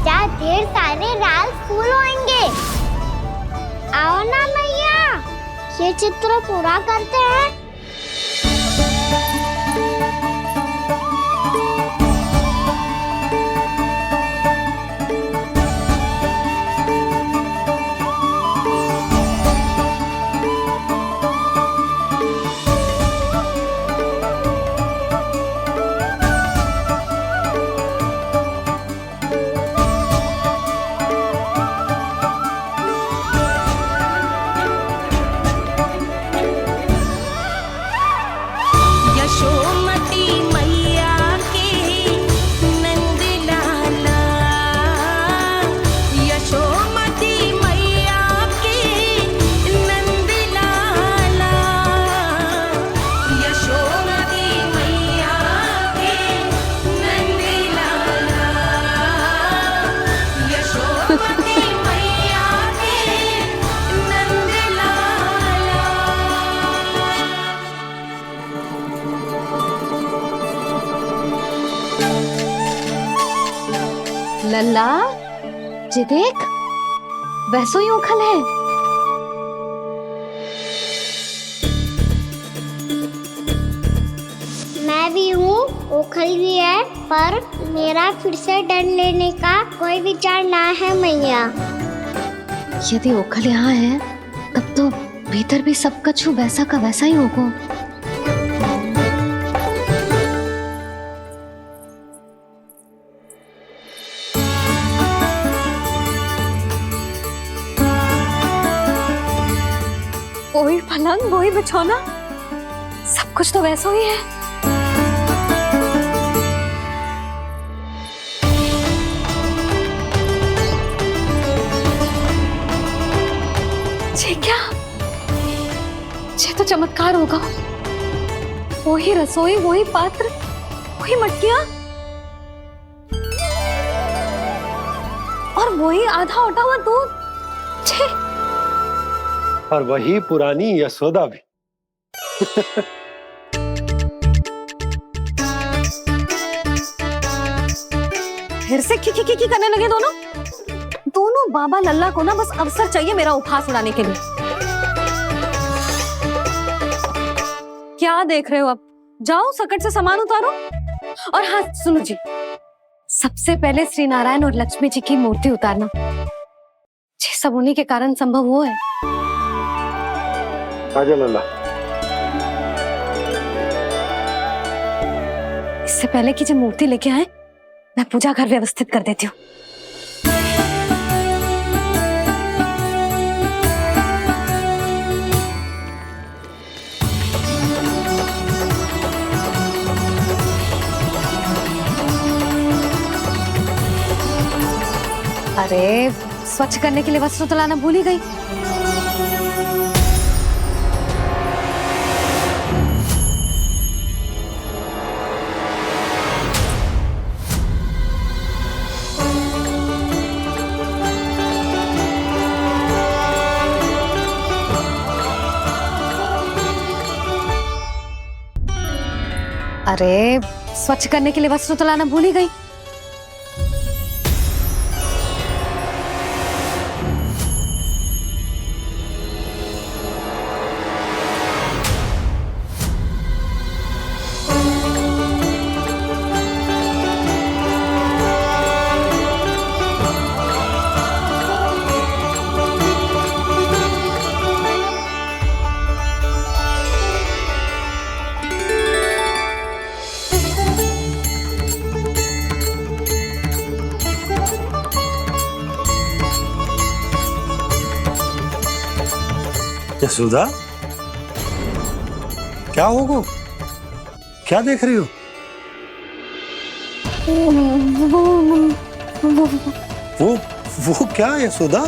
जहाँ ढेर सारे लाल फूल होंगे। आओ ना मैया, ये चित्र पूरा करते हैं। यशोमती मैया के नंद लाला, यशोमती मैया के नंद लाला, यशोमती मैया के नंद लाला, यशोमती मैया के नंद लाला। लल्ला, ये देख, वैसो ही उखल है। मैं भी हूँ, ओखल भी है, पर मेरा फिर से डर लेने का कोई विचार ना है मैया। यदि ओखल यहाँ है, तब तो भीतर भी सब कछु वैसा का वैसा ही होगा। वही पलंग, वही बिछौना, सब कुछ तो वैसा ही है। ये क्या? ये तो चमत्कार होगा। वही रसोई, वही पात्र, वही मटकियां, और वही आधा उटा हुआ दूध। छे, और वही पुरानी यशोदा भी। फिर से की करने लगे दोनों। दोनों बाबा लल्ला को ना बस अवसर चाहिए मेरा उपहास उड़ाने के लिए। क्या देख रहे हो? अब जाओ, सकट से सामान उतारो। और हाँ सुनो जी, सबसे पहले श्री नारायण और लक्ष्मी जी की मूर्ति उतारना। ये सब उन्हीं के कारण संभव हुआ है। आजा लल्ला। इससे पहले कि जो मूर्ति लेके आए, मैं पूजा घर व्यवस्थित कर देती हूँ। अरे, स्वच्छ करने के लिए वस्त्र तो लाना भूल ही गई। अरे, स्वच्छ करने के लिए वस्त्र तो लाना भूल ही गई। यशोदा, क्या होगा? क्या देख रही हो? वो क्या यशोदा?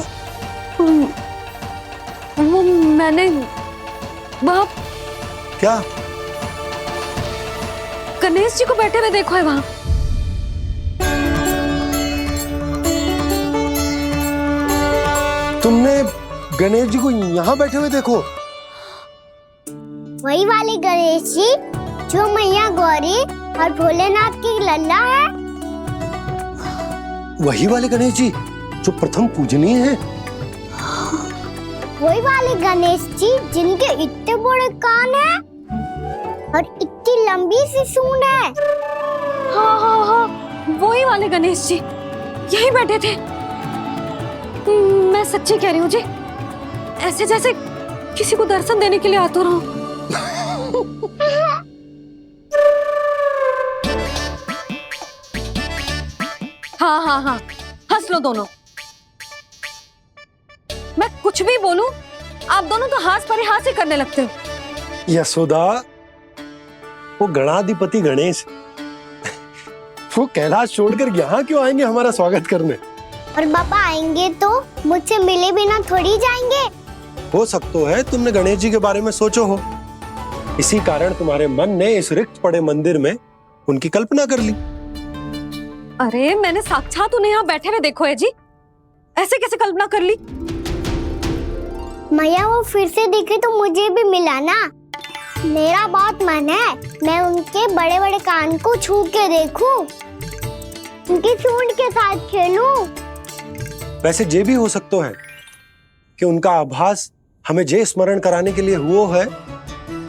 वो मैंने वहाँ क्या? गणेश जी को बैठे हुए देखो है वहाँ। तुमने गणेश जी को यहाँ बैठे हुए देखो? वही वाले गणेश जी जो मैया गौरी और भोलेनाथ की लल्ला है। वही वाले गणेश जी जो प्रथम पूजनीय हैं? वही वाले गणेश जी जिनके इतने बड़े कान हैं और इतनी लंबी सी सूंड है। हाँ हाँ हाँ, वही वाले गणेश जी यही बैठे थे। मैं सच्ची कह रही हूँ जी, ऐसे जैसे किसी को दर्शन देने के लिए आतुर हूँ। हाँ हाँ हाँ, हंस लो दोनों। मैं कुछ भी बोलूं, आप दोनों तो हास परिहास ही करने लगते हो। यशोदा, वो गणाधिपति गणेश वो कैलाश छोड़कर यहाँ क्यों आएंगे हमारा स्वागत करने? और पापा आएंगे तो मुझसे मिले बिना थोड़ी जाएंगे। हो सकता है तुमने गणेश जी के बारे में सोचो हो, इसी कारण तुम्हारे मन ने इस रिक्त पड़े मंदिर में उनकी कल्पना कर ली। अरे मैंने साक्षात उन्हें यहाँ बैठे हुए देखो है जी, ऐसे कैसे कल्पना कर ली? मैया वो फिर से दिखे तो मुझे भी मिला ना। मेरा बहुत मन है मैं उनके बड़े बड़े कान को छू के देखूं, उनकी सूंड के साथ खेलूं। वैसे ये भी हो सकता है कि उनका आभास हमें जे स्मरण कराने के लिए हुआ है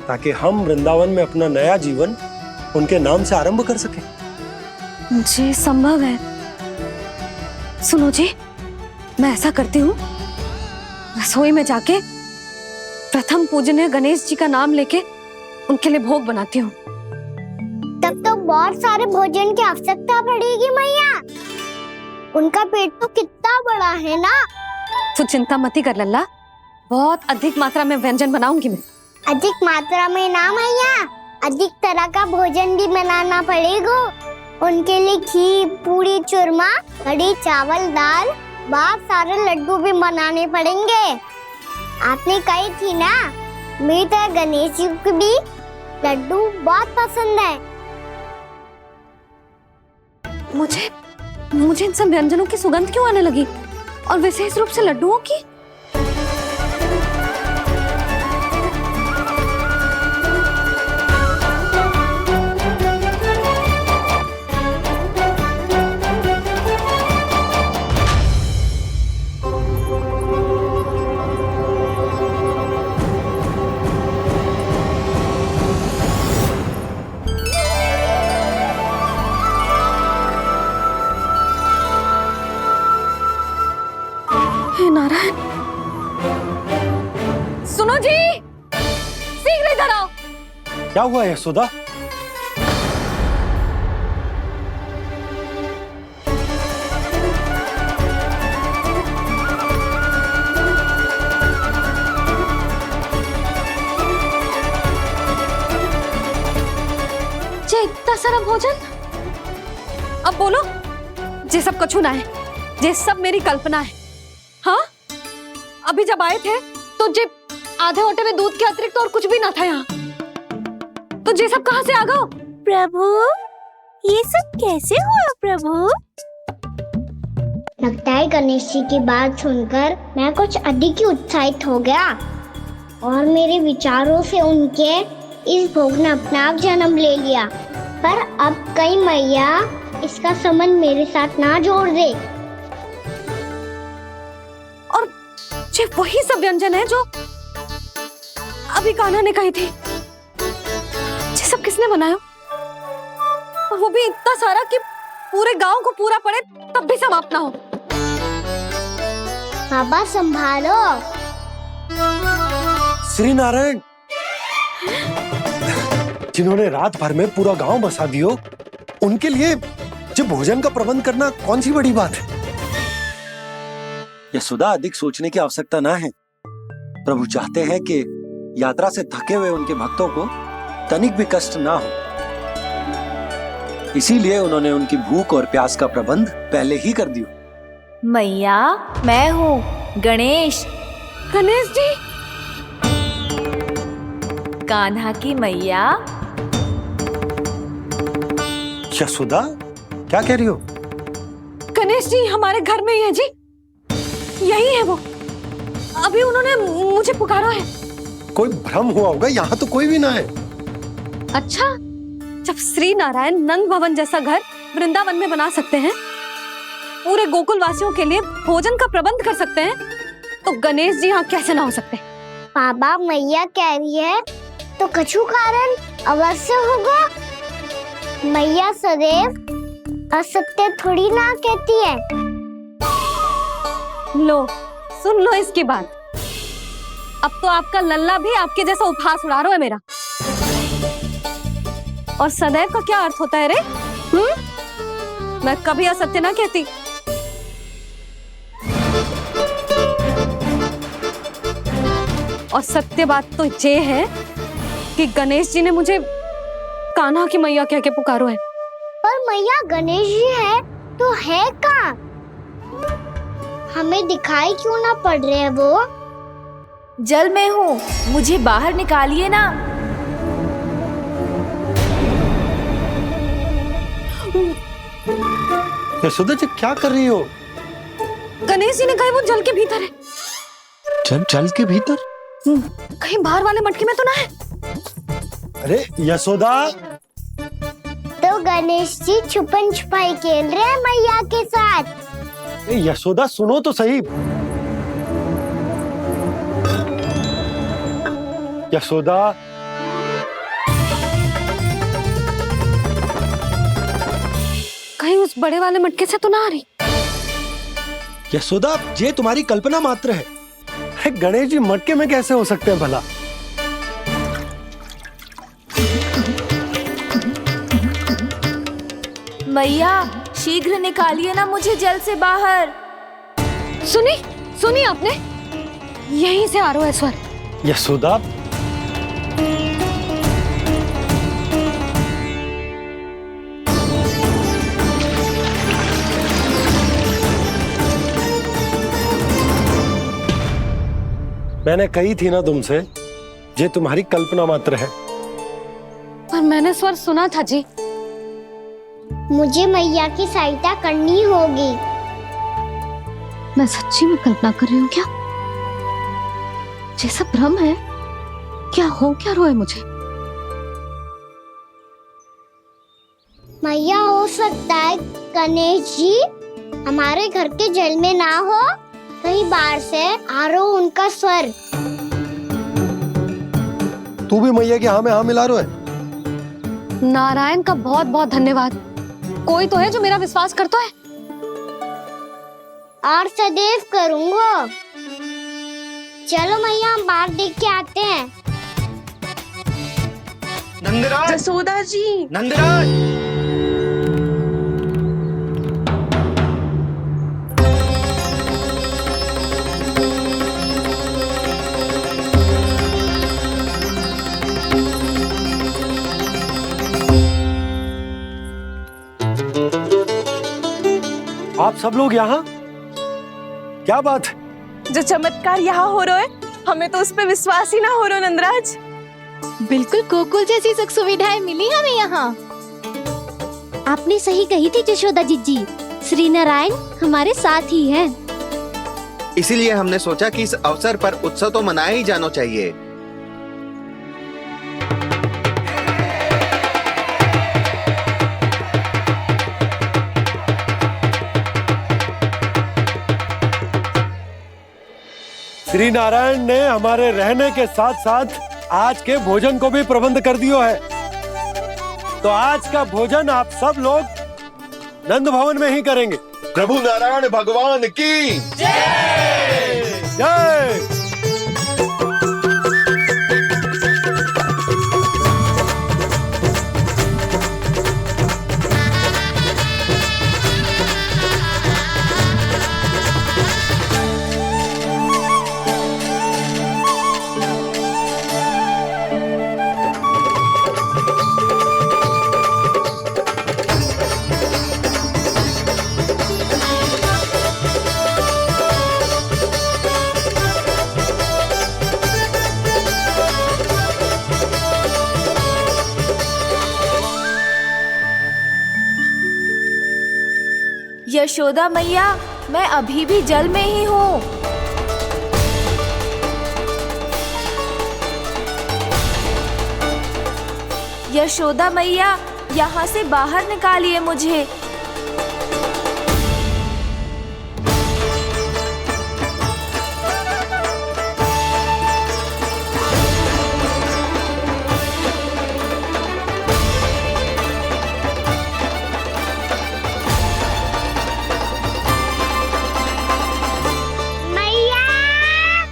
ताकि हम वृंदावन में अपना नया जीवन उनके नाम से आरंभ कर सके। जी संभव है। सुनो जी, मैं ऐसा करती हूँ, रसोई में जाके प्रथम पूजनीय गणेश जी का नाम लेके उनके लिए भोग बनाती हूँ। तब तो बहुत सारे भोजन की आवश्यकता पड़ेगी मैया। उनका पेट तो कितना बड़ा है ना। तू चिंता मत ही कर लल्ला, बहुत अधिक मात्रा में व्यंजन बनाऊंगी मैं। अधिक मात्रा में ना मैया, अधिक तरह का भोजन भी बनाना पड़ेगा। उनके लिए खीर, पूरी, चूरमा, कढ़ी, चावल, दाल, बहुत सारे लड्डू भी बनाने पड़ेंगे। आपने कही थी ना, मेरी तरह गणेश जी को भी लड्डू बहुत पसंद है। मुझे इन सब व्यंजनों की सुगंध क्यों आने लगी, और विशेष रूप से लड्डुओं की? नारायण, सुनो जी, शीघ्र इधर आओ। क्या हुआ यशोदा? जे इतना सारा भोजन, अब बोलो, जे सब कछु ना है, जे सब मेरी कल्पना है। हाँ, अभी जब आए थे तो जे आधे ओटे में दूध के अतिरिक्त और कुछ भी ना था यहाँ, तो जे सब कहाँ से आ गए? प्रभु, ये सब कैसे हुआ प्रभु? लगता है गणेश जी की बात सुनकर मैं कुछ अधिक ही उत्साहित हो गया और मेरे विचारों से उनके इस भोग ने अपना आप जन्म ले लिया। पर अब कई मैया इसका संबंध मेरे साथ ना जोड़ दे। ये वही सब व्यंजन है जो अभी कान्हा ने कही थी। ये सब किसने बनाया? और वो भी इतना सारा कि पूरे गांव को पूरा पड़े तब भी समाप्त ना हो। बाबा संभालो। श्री नारायण, जिन्होंने रात भर में पूरा गांव बसा दियो, उनके लिए जो भोजन का प्रबंध करना कौन सी बड़ी बात है? यशोदा, अधिक सोचने की आवश्यकता ना है। प्रभु चाहते हैं कि यात्रा से थके हुए उनके भक्तों को तनिक भी कष्ट ना हो। इसीलिए उन्होंने उनकी भूख और प्यास का प्रबंध पहले ही कर दिया। मैया, मैं हूँ गणेश। गणेश जी। कान्हा की मैया। यशोदा, क्या कह रही हो? गणेश जी हमारे घर में ही है जी, यही है वो। अभी उन्होंने मुझे पुकारा है। कोई भ्रम हुआ होगा, यहाँ तो कोई भी ना है। अच्छा, जब श्री नारायण नंद भवन जैसा घर वृंदावन में बना सकते हैं, पूरे गोकुल वासियों के लिए भोजन का प्रबंध कर सकते हैं, तो गणेश जी यहाँ कैसे ना हो सकते? बाबा, मैया कह रही है तो कछु कारण अवश्य होगा। मैया सदैव असत्य थोड़ी ना कहती है। लो, सुन लो इसकी बात। अब तो आपका लल्ला भी आपके जैसा उपहास उड़ा रहा है मेरा। और सदैव का क्या अर्थ होता है रे? मैं कभी असत्य ना कहती। और सत्य बात तो ये है कि गणेश जी ने मुझे कान्हा की मैया कह के पुकारो है। पर मैया गणेश जी है तो है कहाँ? हमें दिखाई क्यों ना पड़ रहे हैं वो? जल में हूँ, मुझे बाहर निकालिए ना। यशोदा जी, क्या कर रही हो? गणेश जी ने कहा वो जल के भीतर है। जल के भीतर? कहीं बाहर वाले मटके में तो ना है? अरे यशोदा! तो गणेश जी छुपन छुपाई खेल रहे हैं मैया के साथ। यशोदा, सुनो तो सही। यशोदा, कहीं उस बड़े वाले मटके से तो ना आ रही? यशोदा, ये तुम्हारी कल्पना मात्र है। गणेश जी मटके में कैसे हो सकते हैं भला? मैया, शीघ्र निकालिए ना मुझे जल से बाहर। सुनी आपने? यहीं से आ रहा है स्वर। यशोदा, मैंने कही थी ना तुमसे, ये तुम्हारी कल्पना मात्र है। पर मैंने स्वर सुना था जी। मुझे मैया की सहायता करनी होगी। मैं सच्ची में कल्पना कर रही हूँ क्या? जैसा भ्रम है क्या? हो क्या रहा है मुझे? मैया, हो सकता है गणेश जी हमारे घर के जल में ना हो, कहीं बाहर से आ रहा हो उनका स्वर। तू भी मैया के हाँ में हाँ मिला रहा है। नारायण का बहुत बहुत धन्यवाद। कोई तो है जो मेरा विश्वास करता है। और सदैव करूंगा। चलो मैया, हम बाहर देख के आते हैं। नंदराज, जसोदा जी, नंदराज, आप सब लोग यहाँ? क्या बात है? जो चमत्कार यहाँ हो रहा है, हमें तो उस पर विश्वास ही ना हो रहा नंदराज। बिल्कुल गोकुल जैसी सुख सुविधाएं मिली हमें यहाँ। आपने सही कही थी जशोदा जीजी, श्री नारायण हमारे साथ ही हैं। इसीलिए हमने सोचा कि इस अवसर पर उत्सव तो मनाया ही जाना चाहिए। श्री नारायण ने हमारे रहने के साथ साथ आज के भोजन को भी प्रबंध कर दियो है। तो आज का भोजन आप सब लोग नंद भवन में ही करेंगे। प्रभु नारायण भगवान की जय जय। यशोदा मैया, मैं अभी भी जल में ही हूँ। यशोदा मैया, यहाँ से बाहर निकालिए मुझे। मैया,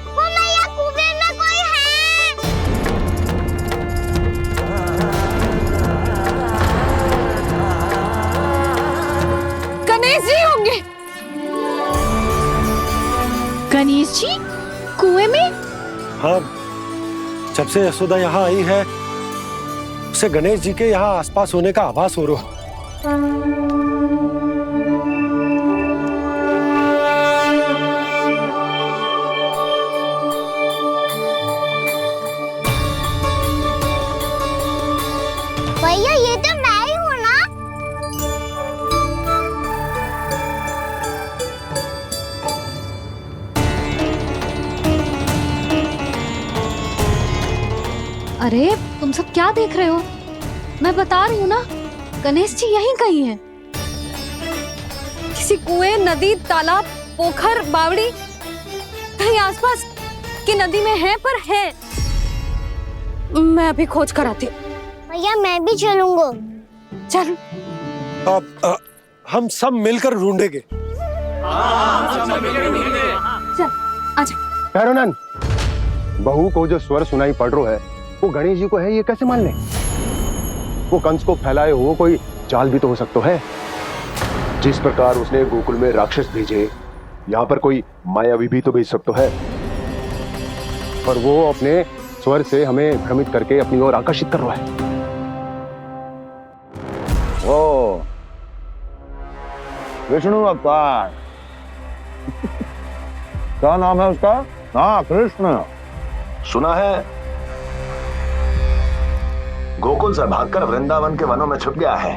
वो मैया कुएं में कोई है। गणेश जी होंगे। गणेश जी कुएं में? हाँ, जब से यशोदा यहाँ आई है उसे गणेश जी के यहाँ आसपास होने का आभास हो रहा है। भैया ये तो मैं ही हूँ ना। अरे तुम सब क्या देख रहे हो? मैं बता रही हूँ ना, गणेश जी यहीं कहीं हैं। किसी कुएं, नदी, तालाब, पोखर, बावड़ी, कहीं आसपास की नदी में है, पर है। मैं अभी खोज कर आती हूँ। भैया मैं भी चलूंगा। चल। अब हम सब मिलकर ढूंढेंगे। चल आजा। भैरवनंद, बहू को जो स्वर सुनाई पड़ रहा है वो गणेश जी को है, ये कैसे मान ले? वो कंस को फैलाए हुए कोई चाल भी तो हो सकता है। जिस प्रकार उसने गोकुल में राक्षस भेजे, यहाँ पर कोई मायावी भी तो भेज सकता है, और वो अपने स्वर से हमें भ्रमित करके अपनी ओर आकर्षित कर रहा है। ओ विष्णु अवतार। क्या नाम है उसका? हाँ, कृष्ण। सुना है गोकुल से भागकर वृंदावन के वनों में छुप गया है।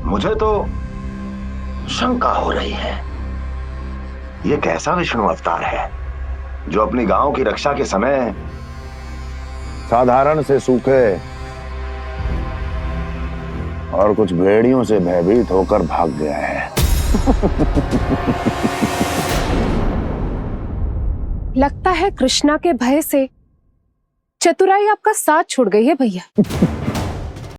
मुझे तो शंका हो रही है, ये कैसा विष्णु अवतार है जो अपनी गांव की रक्षा के समय साधारण से सूखे और कुछ भेड़ियों से भयभीत होकर भाग गया है। लगता है कृष्णा के भय से चतुराई आपका साथ छोड़ गई है भैया।